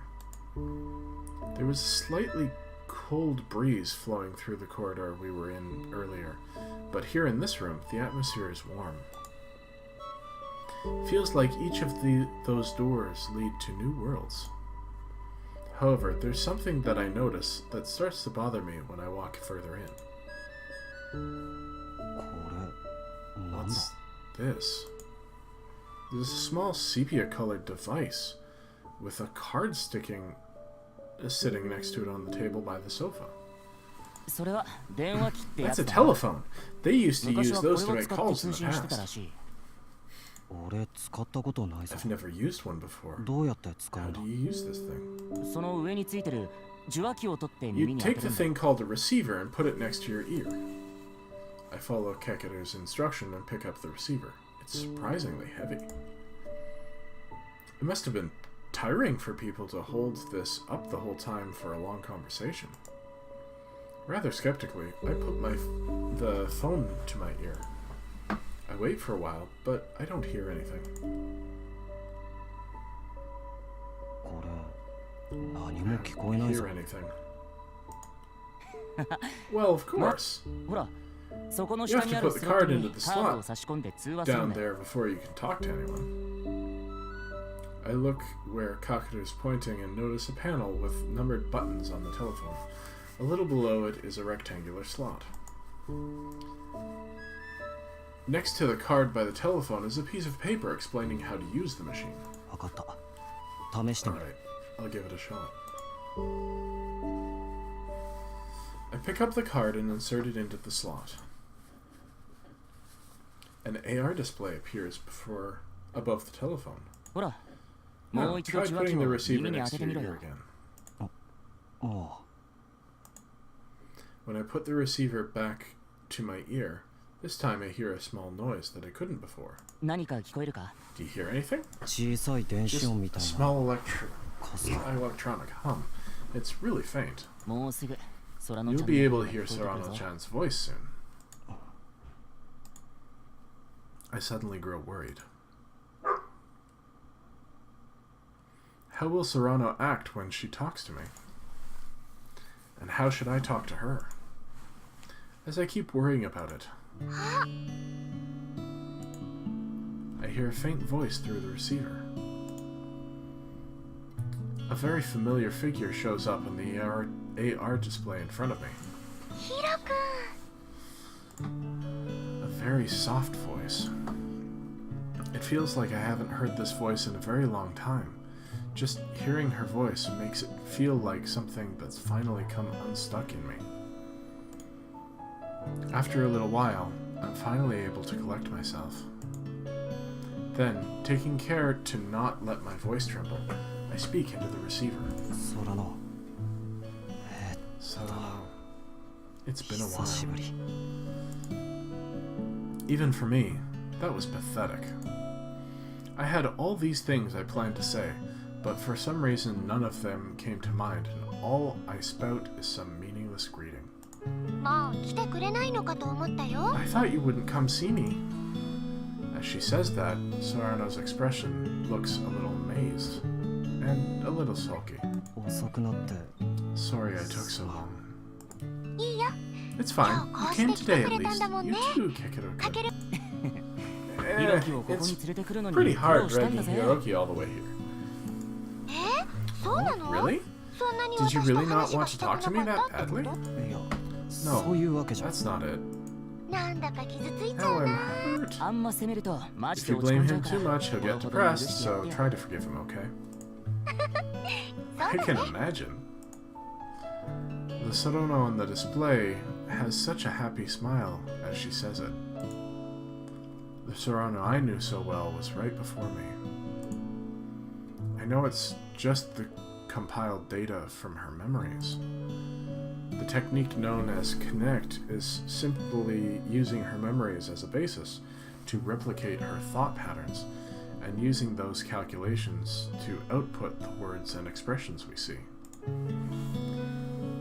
There was a slightly cold breeze flowing through the corridor we were in earlier, but here in this room, the atmosphere is warm. Feels like each of those doors lead to new worlds. However, there's something that I notice that starts to bother me when I walk further in. これ、なんだ？ What's this? There's a small sepia-colored device with a card sitting next to it on the table by the sofa. それは電話機ってや That's つ a だ。 telephone. They used to 昔 use はこれ those to を make 使って calls 通 in the 信してたら past. しい。俺使ったことないぞ。 I've never used one before. どうやって使う How んだ？ do you use this thing? その上についてる受話器を取って You 耳に当て take る the んだ。 thing called a receiver and put it next to your ear. I follow Kekeru's instruction and pick up the receiver. It's surprisingly heavy. It must have been tiring for people to hold this up the whole time for a long conversation. Rather skeptically, I put the phone to my ear. I wait for a while, but I don't hear anything. これ、何も聞こえ I ないぞ hear。anything. Well, of course. ほら、そこの You 下 have に to ある put ス the ロット card に into the カード slot を差し込んで通話するん down だよ。 there before you can talk to anyone. I look where Kakeru's pointing and notice a panel with numbered buttons on the telephone. A little below it is a rectangular slot. Next to the card by the telephone is a piece of paper explaining how to use the machine. わかった。試してみる。 Alright, I'll give it a shot. I pick up the card and insert it into the slot. An AR display appears above the telephone. ほら、も Now, う一度 try 受話器 putting the を receiver 耳に当 next て to てみ your ろ ear よ。 again. Oh. When I put the receiver back to my ear, this time I hear a small noise that I couldn't before. 何か聞こえるか？ Do you hear anything? 小さい電 Just 子音み a たいな small かすか。 electronic hum. It's really faint. もうすぐ空の You'll ちゃん be の able to hear 声が聞こえてくるぞ。 Serrano-chan's voice soon. I suddenly grow worried. How will Serrano act when she talks to me? And how should I talk to her? As I keep worrying about it, I hear a faint voice through the receiver. A very familiar figure shows up on the AR display in front of me. ヒロくん。 A very soft voice. It feels like I haven't heard this voice in a very long time. Just hearing her voice makes it feel like something that's finally come unstuck in me. After a little while, I'm finally able to collect myself. Then, taking care to not let my voice tremble, I speak into the receiver. 空の So, it's been a 久し while. ぶり。 Even for me, that was pathetic. I had all these things I planned to say, but for some reason none of them came to mind, and all I spout is some meaningless greeting. もう来てくれないのかと思ったよ。 I thought you wouldn't come see me. As she says that, Serrano's expression looks a little amazed and a little sulky. 遅くなって Sorry I took so long. いいよ。 It's fine. You came today at 今日こうして来てくれたんだもん least. ね。 You too, Kekiro. かける。ヒロキをここに It's 連れてくるのに pretty 苦労 hard したんだ dragging ぜ。 Hiroki all the way here. そうなの？ Really? そんなに Did 私 you と really not 話 want が to した talk く to me な that かったってこ badly? と？いや No. そういうわけじゃ That's not it. なんだか傷ついちゃ Now う I'm な。 hurt. あんま責めるとマジ If で you 落ち込 blame んじゃう him か too ら。 much, he'll この get ことに許 depressed, してやっ so てよ。 try to forgive him, okay? そう I だ can ね。 imagine. The Sorono on the display has such a happy smile as she says it. The Sorono I knew so well was right before me. I know it's just the compiled data from her memories. The technique known as Connect is simply using her memories as a basis to replicate her thought patterns and using those calculations to output the words and expressions we see.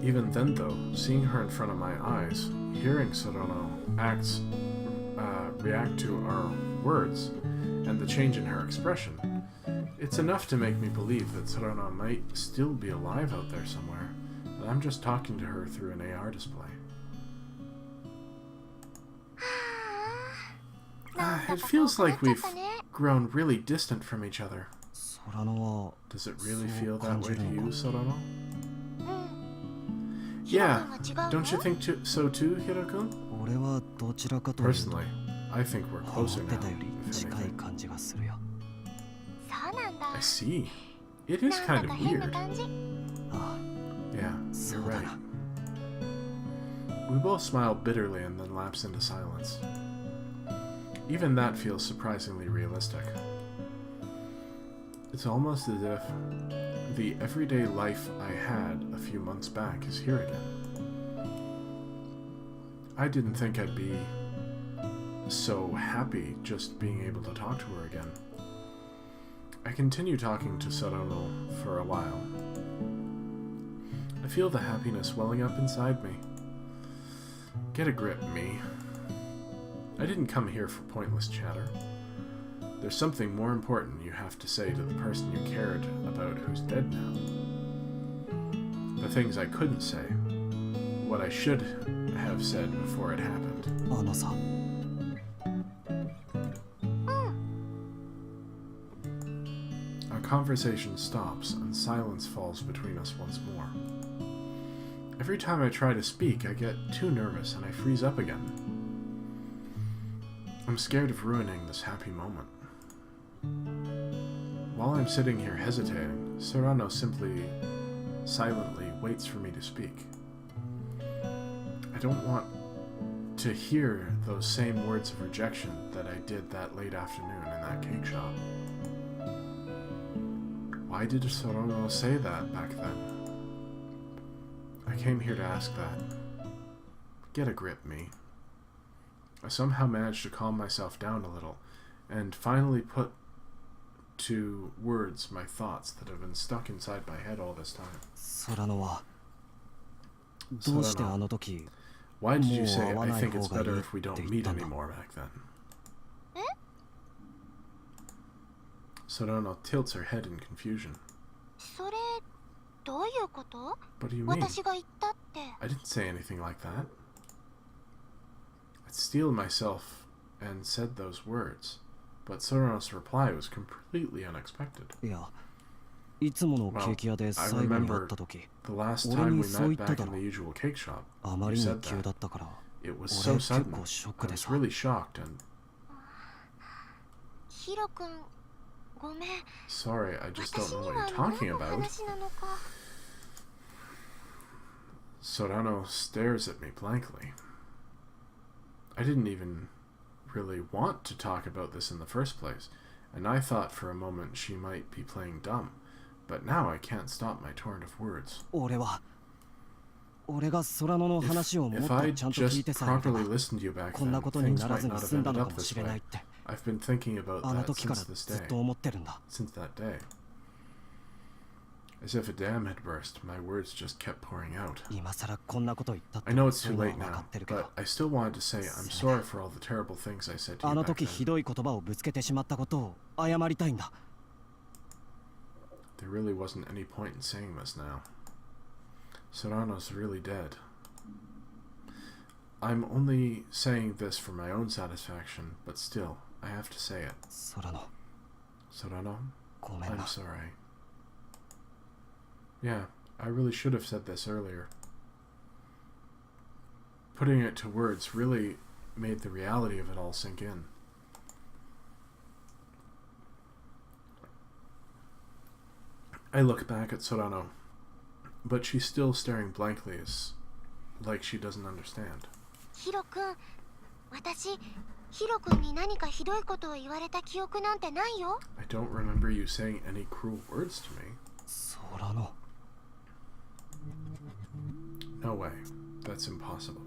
Even then, though, seeing her in front of my eyes, hearing Sorono react to our words, and the change in her expression, it's enough to make me believe that Sorono might still be alive out there somewhere, and I'm just talking to her through an AR display. なんだ It か feels 遠くなっ like ちゃっ we've たね。 grown really distant from each other. 空のは Does it really feel そう that 感じ way る to の you, か Sorono? うん。ヒロ Yeah, 君は違う don't you の？ think so too, Hirokun? 俺はどちらかというと Personally, I think we're 思っ closer て now, たより if 近い anything. 感じがするよ。そうなんだ。 I see. It is なん kind だ of か変な weird. 感じ。あ Yeah, あ、そ you're うだ right. な。 We both smile bitterly and then lapse into silence. Even that feels surprisingly realistic. It's almost as if the everyday life I had a few months back is here again. I didn't think I'd be so happy just being able to talk to her again. I continue talking to Sorono for a while. I feel the happiness welling up inside me. Get a grip, me. I didn't come here for pointless chatter. There's something more important you have to say to the person you cared about who's dead now. The things I couldn't say. What I should have said before it happened. あのさ、 Our conversation stops and silence falls between us once more. Every time I try to speak, I get too nervous and I freeze up again. I'm scared of ruining this happy moment. While I'm sitting here hesitating, Serrano simply, silently waits for me to speak. I don't want to hear those same words of rejection that I did that late afternoon in that cake shop. Why did Serrano say that back then? came here to ask that. Get a grip, me. I somehow managed to calm myself down a little, and finally put to words my thoughts that have been stuck inside my head all this time. 空野はどうしてあの時 Why did you say もう I 会わない think it's 方がいい better if we don't って言 meet ったんだ。 anymore back then? Sorano tilts her head in confusion. それどういうこと？ What do you mean? 私が言ったって。 I didn't say anything like that. I steeled myself and said those words, but Sorano's reply was completely unexpected. いや、いつものケーキ屋で I 最後に会 remember った時、 the last 俺 time に we そう言 met った back だ in ろ。 the usual cake shop. あま You りに said 急 that. だったから、 It was 俺 so 結 sudden. 構ショッ I クで was さ。 really shocked and ヒロ君、ごめん。 sorry, I just 私 don't に know は what you're 何 talking の about. 話なのか。 Sorano stares at me blankly. I didn't even really want to talk about this in the first place, and I thought for a moment she might be playing dumb, but now I can't stop my torrent of words. 俺が空野の話をもっ If と I ちゃんと聞い just てさえいれ properly ば、 listened to you back こんな then, ことに things なら might ずに not 済 have んだ ended のか up もし this れな way. いって、 I've been thinking about あの that 時から since this ずっ day. と思ってるんだ。 Since that day. As if a dam had burst, my words just kept pouring out. 今さらこんなこと言ったって I know it's そ too ういうのは late 分か now, ってるけど、 but I still wanted to say I'm sorry for all the terrible things I said to あ you の back 時ひ then. どい言葉をぶつけてしまったことを謝りたいんだ。 There really wasn't any point in saying this now. Sorano's really dead. I'm only saying this for my own satisfaction, but still, I have to say it. 空野、 Sorano, ごめん I'm な。 sorry. Yeah, I really should have said this earlier. Putting it to words really made the reality of it all sink in. I look back at Sorano, but she's still staring blankly as like she doesn't understand. ヒロ君、私、ヒロ君に何かひどいことを言われた記憶なんてないよ。 I don't remember you saying any cruel words to me. 空野、 No way. That's impossible.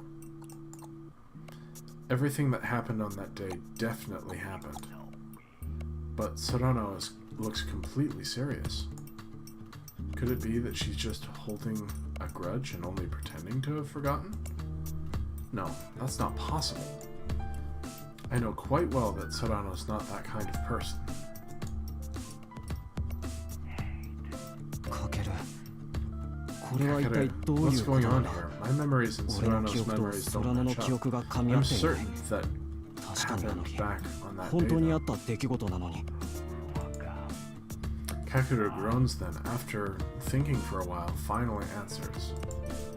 Everything that happened on that day definitely happened. But Sorano looks completely serious. Could it be that she's just holding a grudge and only pretending to have forgotten? No, that's not possible. I know quite well that Sorano's not that kind of person. かける。これは一体どうい What's うこと going な on んだ。 here? My memories and 俺の記 Sorano's 憶と memories 空 don't 野の match 記 up. 憶が噛み合 I'm っていない。 certain that 確かにあの happened 日、 back on that 本 day 当にあ though. った出来事なのに。 Kakuro groans then, after thinking for a while, finally answers.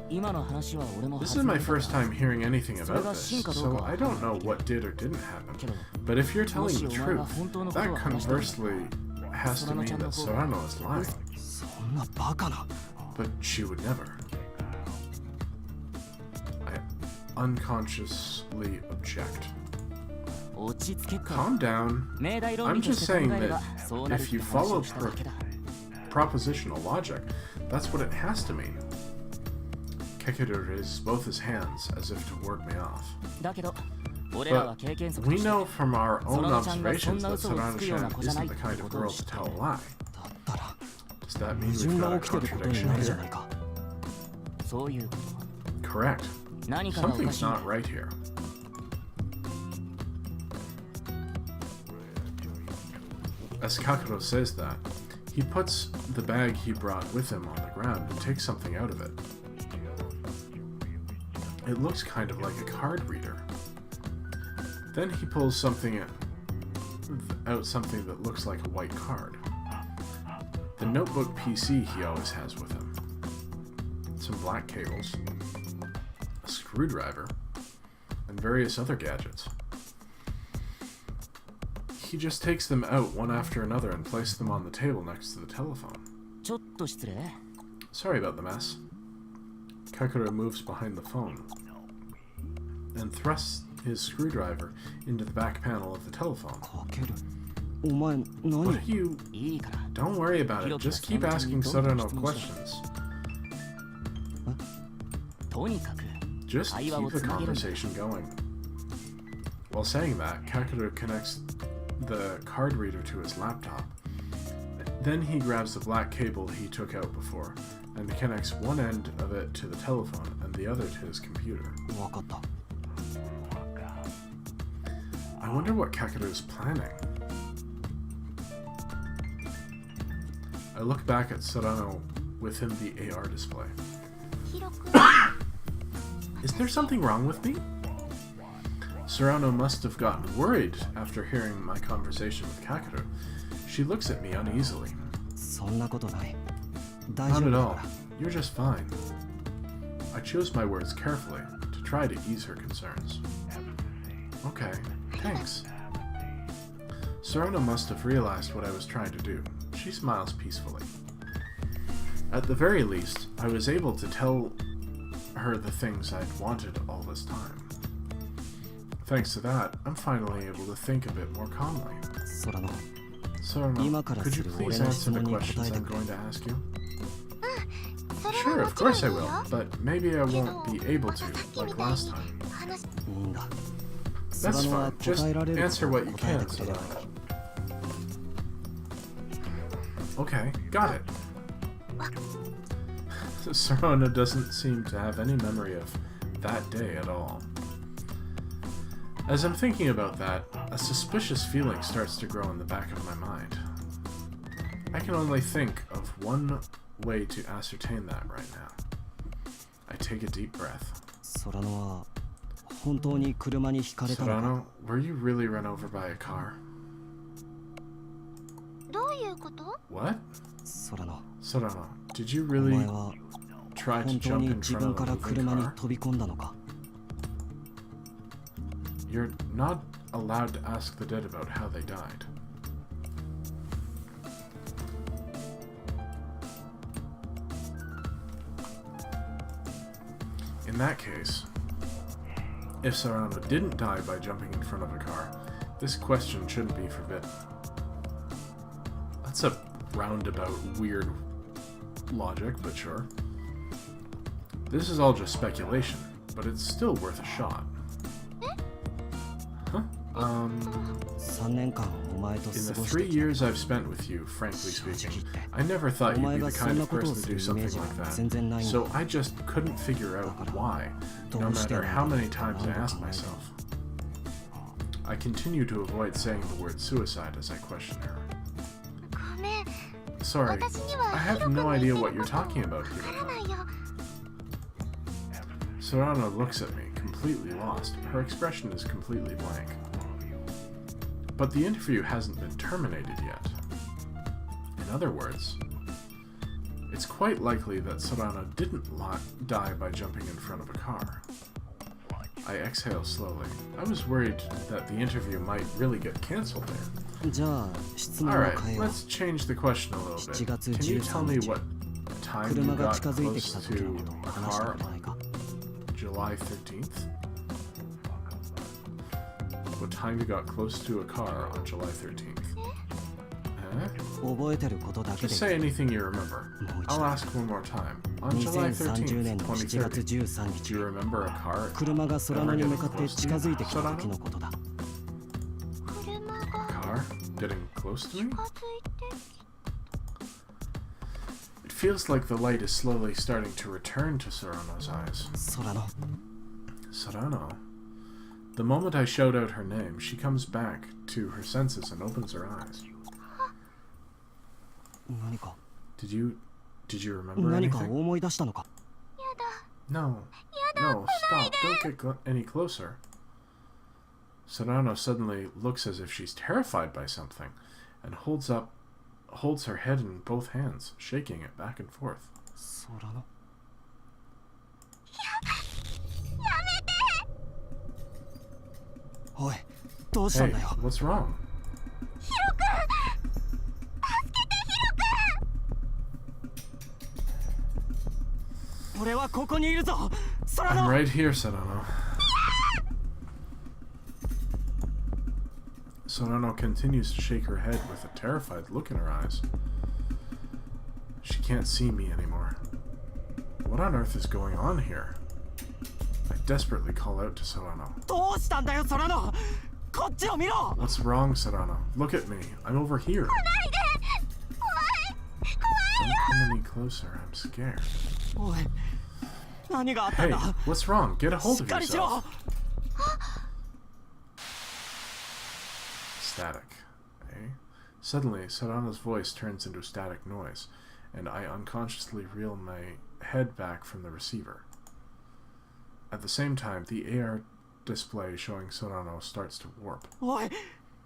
今の話は俺も This 初 is め my てだから first time hearing anything about それが this, 真かどうか so は I don't know what did or didn't happen. けど But if you're telling もし the お前 truth, が本当のこと that を話したら conversely has to mean that Sorano is lying. そんなバカな。 But she would never. I unconsciously object. 落ち着けか Calm down. 命題論 I'm 理と just して考 saying えれば that そうなるっ if て you 話 follow をしただけだ propositional logic, that's what it has to mean. Kekiro raises both his hands as if to ward me off. だけど俺らは But 経験則と we して know from our own そのちゃんがそん observations な that 嘘をつくような Sorano-chan 子じゃない isn't っ the て kind こ of とを girl 知 to って tell る a lie. だったら Does that 矛 mean 盾 we've が got a 起きてることに contradiction なるじゃ here? ないか。そういうこと Correct. 何かがおか Something's しいんだ not right here. As Kakuro says that, he puts the bag he brought with him on the ground and takes something out of it. It looks kind of like a card reader. Then he pulls out something that looks like a white card. The notebook PC he always has with him. Some black cables, a screwdriver, and various other gadgets. He just takes them out one after another and places them on the table next to the telephone. ちょっと失礼 Sorry about the mess. Kakura moves behind the phone and thrusts his screwdriver into the back panel of the telephone. かける。お前 What 何？ are you... いいから Don't worry about it. Just keep asking Sorano questions. とにかく Just 会話を keep the つなげるんだ。 conversation going. While saying that, Kakeru connects the card reader to his laptop. Then he grabs the black cable he took out before and connects one end of it to the telephone and the other to his computer. わかった。 I wonder what Kakeru is planning. I look back at Sarano within the AR display. ヒロ君 Is there something wrong with me? Sarano must have gotten worried after hearing my conversation with Kakeru. She looks at me uneasily. そんなことない。大丈 Not 夫 at だ all. から。 You're just fine. I chose my words carefully to try to ease her concerns. Okay, thanks. Sarano must have realized what I was trying to do. She smiles peacefully. At the very least, I was able to tell her the things I'd wanted all this time. Thanks to that, I'm finally able to think a bit more calmly. 空の Sarano, could you please answer the questions I'm going to ask you? Sure, of course I will, but maybe I won't be able to, like last time. いいんだ。 That's 空のは fine. Just 答えられること answer を what you 答え can, てくれればいい。 Sarano. Okay, got it. Sarano doesn't seem to have any memory of that day at all. As I'm thinking about that, a suspicious feeling starts to grow in the back of my mind. I can only think of one way to ascertain that right now. I take a deep breath. 空のは本当に車にひかれたのか。 Sarano, were you really run over by a car? どういうこと？ What? 空の Sarano, did you お really 前は try to 本当 jump に in 自 front 分 of か a ら moving 車に car? 飛び込んだのか。 You're not allowed to ask the dead about how they died. In that case, if Sarano didn't die by jumping in front of a car, this question shouldn't be forbidden. That's a roundabout, weird logic, but sure. This is all just speculation, but it's still worth a shot. Huh? 3年間お前と In the 過ごし 3てきた。 years I've spent with you, frankly speaking, I never thought you'd be the kind of person to do something like that. So I just couldn't figure out why, no matter how many times I asked myself. I continue to avoid saying the word suicide as I question her. ごめん。 Sorry, 私に I はヒ have ロ君 no の言っ idea て what る you're ことわ talking about か here. らないよ。 Sarano looks at me, completely lost. Her expression is completely blank. But the interview hasn't been terminated yet. In other words, it's quite likely that Sarano didn't die by jumping in front of a car. I exhale slowly. I was worried that the interview might really get cancelled there. じゃあ質問を Alright, 変えよう。 let's change the question a little 7 bit. 月 Can you tell me 13 what time you 車が got 近づいてき close た時の to ことを a 話した car ことないか。 on July 13th? What time you got close to a car on July 13th? Huh? 覚えてることだけ Just で say anything you remember. もう一 I'll 度。 ask one more time. On July 2030 年 13th, の7月 2030, 13 do 日 you remember a car? 車が空野に向かって近づいてきた時のことだ。車が Car? Getting close to 近 me? づいてき It feels like the light is slowly starting to return to Sarano's eyes. 空野 Sarano? The moment I shout out her name, she comes back to her senses and opens her eyes. 何か Did you remember 何か anything? 思い出したのか。 No. No, stop. Don't get any closer. Sarano suddenly looks as if she's terrified by something and holds her head in both hands, shaking it back and forth. 空野おい、どうしたん Hey, だよ。 what's wrong? 俺はここにいるぞ。空 I'm 野 right here, Sarano. Sarano continues to shake her head with a terrified look in her eyes. She can't see me anymore. What on earth is going on here? desperately call out to Serrano. どうしたんだよソラノ。こっちを見ろ。 What's wrong, Serrano? Look at me. I'm over here. Don't come any closer. I'm scared. おい、何があったん Hey, だ。 what's wrong? Get a し hold っ of かりしろ。 yourself. Static. Eh? Suddenly, Serrano's voice turns into static noise, and I unconsciously reel my head back from the receiver. At the same time, the AR display showing Serrano starts to warp. おい、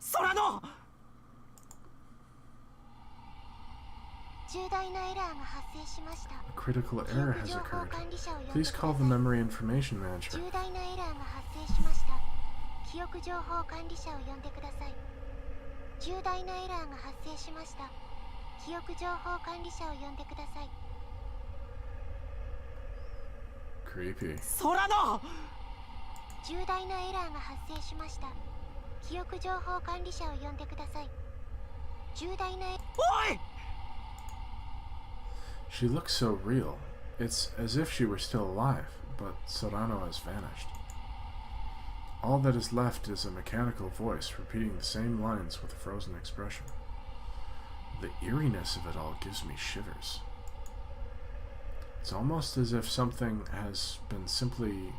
ソラノ。重大なエラーが発生しました。 A critical 記 error 憶 has 情報 occurred. 管理者を呼んで Please く call だ the さい。 memory information manager. 重大なエラーが発生しました。記憶情報管理者を呼んでください。重大なエラーが発生しました。記憶情報管理者を呼んでください。 Creepy. ソラノ。重大なエラーが発生しました。記憶情報管理者を呼んでください。重大なエラー。おい。 She looks so real. It's as if she were still alive, but Serrano has vanished. All that is left is a mechanical voice repeating the same lines with a frozen expression. The eeriness of it all gives me shivers. It's almost as if something has simply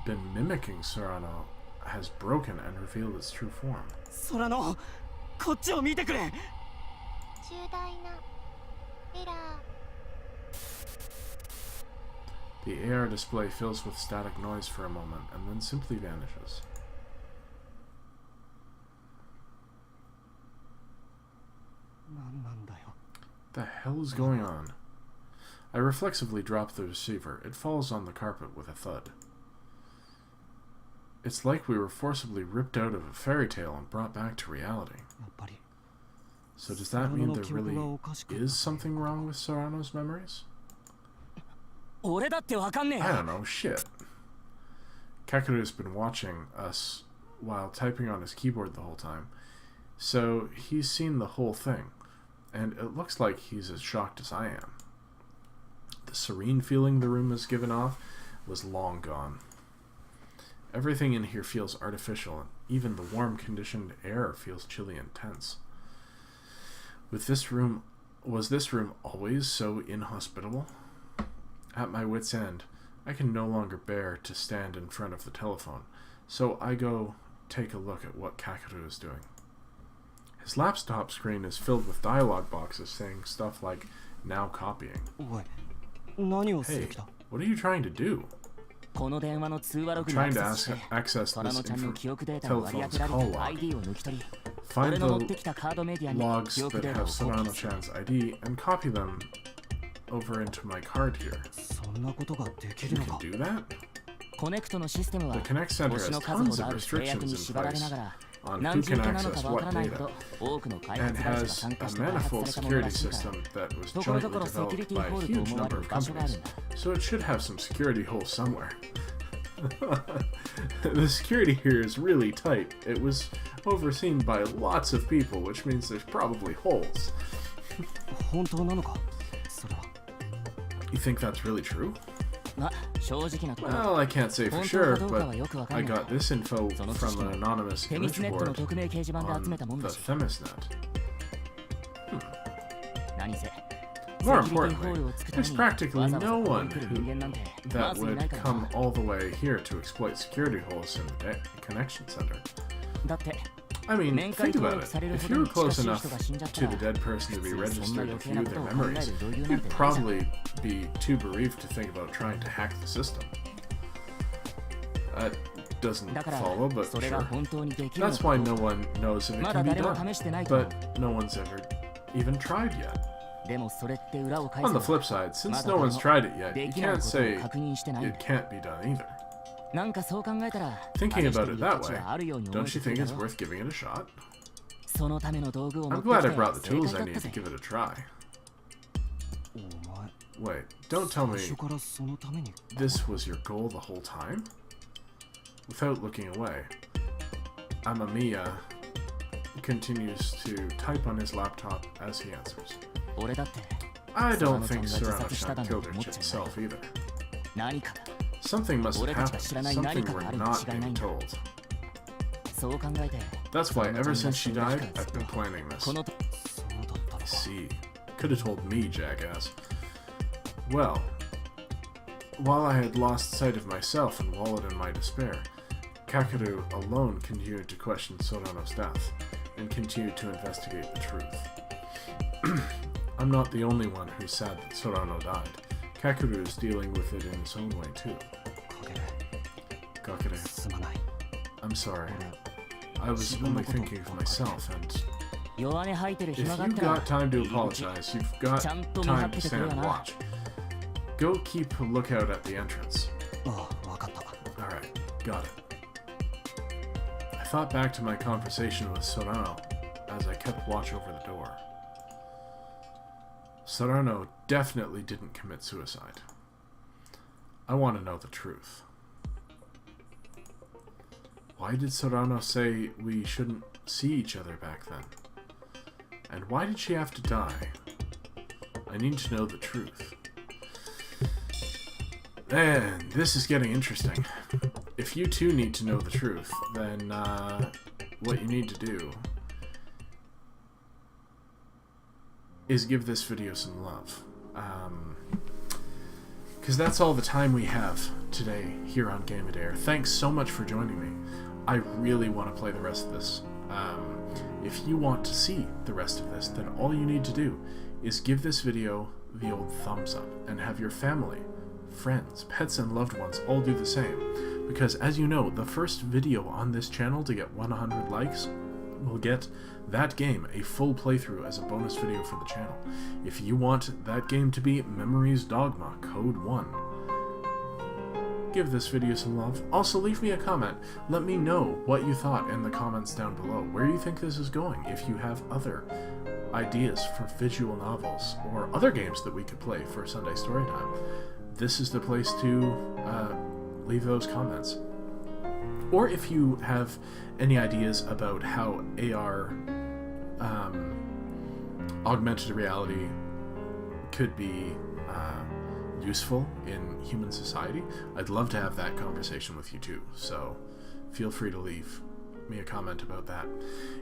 been mimicking Serrano, has broken and revealed its true form. ソラノ、こっちを見てくれ。重大なエラー。 The AR display fills with static noise for a moment and then simply vanishes. なんなんだよ。 The hell is going on? I reflexively drop the receiver. It falls on the carpet with a thud. It's like we were forcibly ripped out of a fairy tale and brought back to reality. やっぱり。 So does that mean there really is something wrong with Serrano's memories? 俺だってわかんねえ I よ。 don't know, shit. Kakeru's been watching us while typing on his keyboard the whole time, so he's seen the whole thing, and it looks like he's as shocked as I am. The serene feeling the room has given off was long gone. Everything in here feels artificial, and even the warm, conditioned air feels chilly and tense. Was this room always so inhospitable? At my wit's end, I can no longer bear to stand in front of the telephone, so I go take a look at what Kakeru is doing. His laptop screen is filled with dialogue boxes saying stuff like, "Now copying." おい、何をす Hey, る気だ。 what are you trying to do? この電話の通話 I'm 録にア trying ク to セスして access ソラ this ノちゃんの記憶データに割り当てられ telephone's call た log. ID を抜き取り、 Find 俺の持って the きたカードメディアに logs 記憶 that データを have コピ Serrano ーする。 Chan's ID and copy them over into my card here. そんなことができ You るの can か。 do that? コネクトのシステムは The Connect Center 星 has の数ほ tons どあ of る制約 restrictions に in 縛られ place ながら on 何 who 重 can 手なの access かわから what ないほ data, ど多くの開 and 発会社が has 参加 a して開発さ manifold れたものら security しいが system that was ところ jointly どころセキュリ developed ティ by ホ a ールと huge 思わ number れる of 場所がある companies, んだ。 so it should have some security holes somewhere. The security here is really tight. It was overseen by lots of people, which means there's probably holes. 本当なのかそれは。 You think that's really true? ま、正直なところ Well, I can't say for 本当 sure, かどうかは but よくわか I んない。 got this info その知識 from は an anonymous テニス image ネットの board 匿名掲示板で on 集めたもんだ the し。 Themisnet. 何せ More セキュリティホールを importantly, 作るため there's に practically わざわざ no ここ one に来る who 人間なんてま that ずいない would から come な。 all the way here to exploit security holes in the connection center. だって I mean, 面会 think 登 about 録 it. される If ほ you ど were に近 close しい人 enough が死んじゃった to ら the dead person to be 普通そんな registered 余 to 計な view こと their を考え memories, る余裕なん you'd てないじゃん。 probably be too bereaved to think about trying to hack the system. That doesn't だから follow, but それが sure. 本当にできるの That's か why どう no か one knows if it ま can だ be 誰も done. 試してないと思う。 But no one's ever even tried yet. でもそれって裏を返 On せ the ば flip side, since まだ no 誰 one's も tried it yet, で you きない can't こと say を確認してない it can't be done either. なんかそう考えたら Thinking 試して about み it る that 価値 way, はあるように思え don't て you くる think だ it's ろ worth giving it a shot? そのための道具を持 I'm って glad き I て brought the 正 tools 解 I だった need ぜ to give it a try. お前 Wait, don't tell 最 me 初からそのために this was your goal the whole time? Without looking away, Amamiya continues to type on his laptop as he answers. 俺だって I don't Serrano-chan think が自殺した Serrano-chan だなん killed て思っちゃいない。 herself either. 何かだ Something must have 俺たちが happened. 知らない Something 何かが we're あるに not 違いない being んだ told. そう考えて That's why その ever ちゃん since が she 死んで died, からず I've っと been planning this. この そうだったの I か。 see. Could have told me, jackass. Well, while I had lost sight of myself and wallowed in my despair, Kakeru alone continued to question Sorano's death and continued to investigate the truth. I'm not the only one who's sad that Sorano died. Kakeru is dealing with it in his own way too. かける。 Kakere, すまない。 I'm sorry. 俺 I was only thinking of myself, and 弱音吐いてる if 暇があっ you've たら got time to apologize, you've got ちゃんと見 time 張っ to ててくれ stand よ and な watch. Go keep a lookout at the entrance. ああ、わかった。 Alright, got it. I thought back to my conversation with Sorano as I kept watch over the door. Sorano definitely didn't commit suicide. I want to know the truth. Why did Sorano say we shouldn't see each other back then? And why did she have to die? I need to know the truth. Man, this is getting interesting. If you too need to know the truth, then what you need to do is give this video some love. Because that's all the time we have today here on Game Adair. Thanks so much for joining me. I really want to play the rest of this. If you want to see the rest of this, then all you need to do is give this video the old thumbs up and have your family, friends, pets, and loved ones all do the same. Because as you know, the first video on this channel to get 100 likes will get that game a full playthrough as a bonus video for the channel. If you want that game to be Memories Dogma Code 1, give this video some love. Also, leave me a comment. Let me know what you thought in the comments down below, where you think this is going, if you have other ideas for visual novels or other games that we could play for Sunday Storytime. This is the place to leave those comments. Or if you have any ideas about how AR augmented reality could be useful in human society, I'd love to have that conversation with you too. So feel free to leave me a comment about that.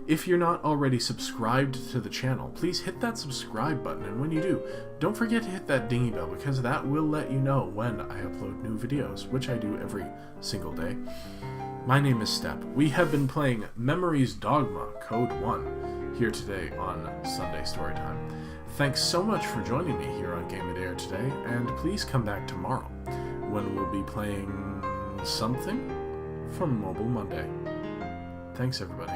If you're not already subscribed to the channel, please hit that subscribe button, and when you do, don't forget to hit that dingy bell, because that will let you know when I upload new videos, which I do every single day. My name is Step. We have been playing Memories Dogma Code 1 here today on Sunday Storytime. Thanks so much for joining me here on Game Adair today, and please come back tomorrow when we'll be playing something from Mobile Monday. Thanks, everybody.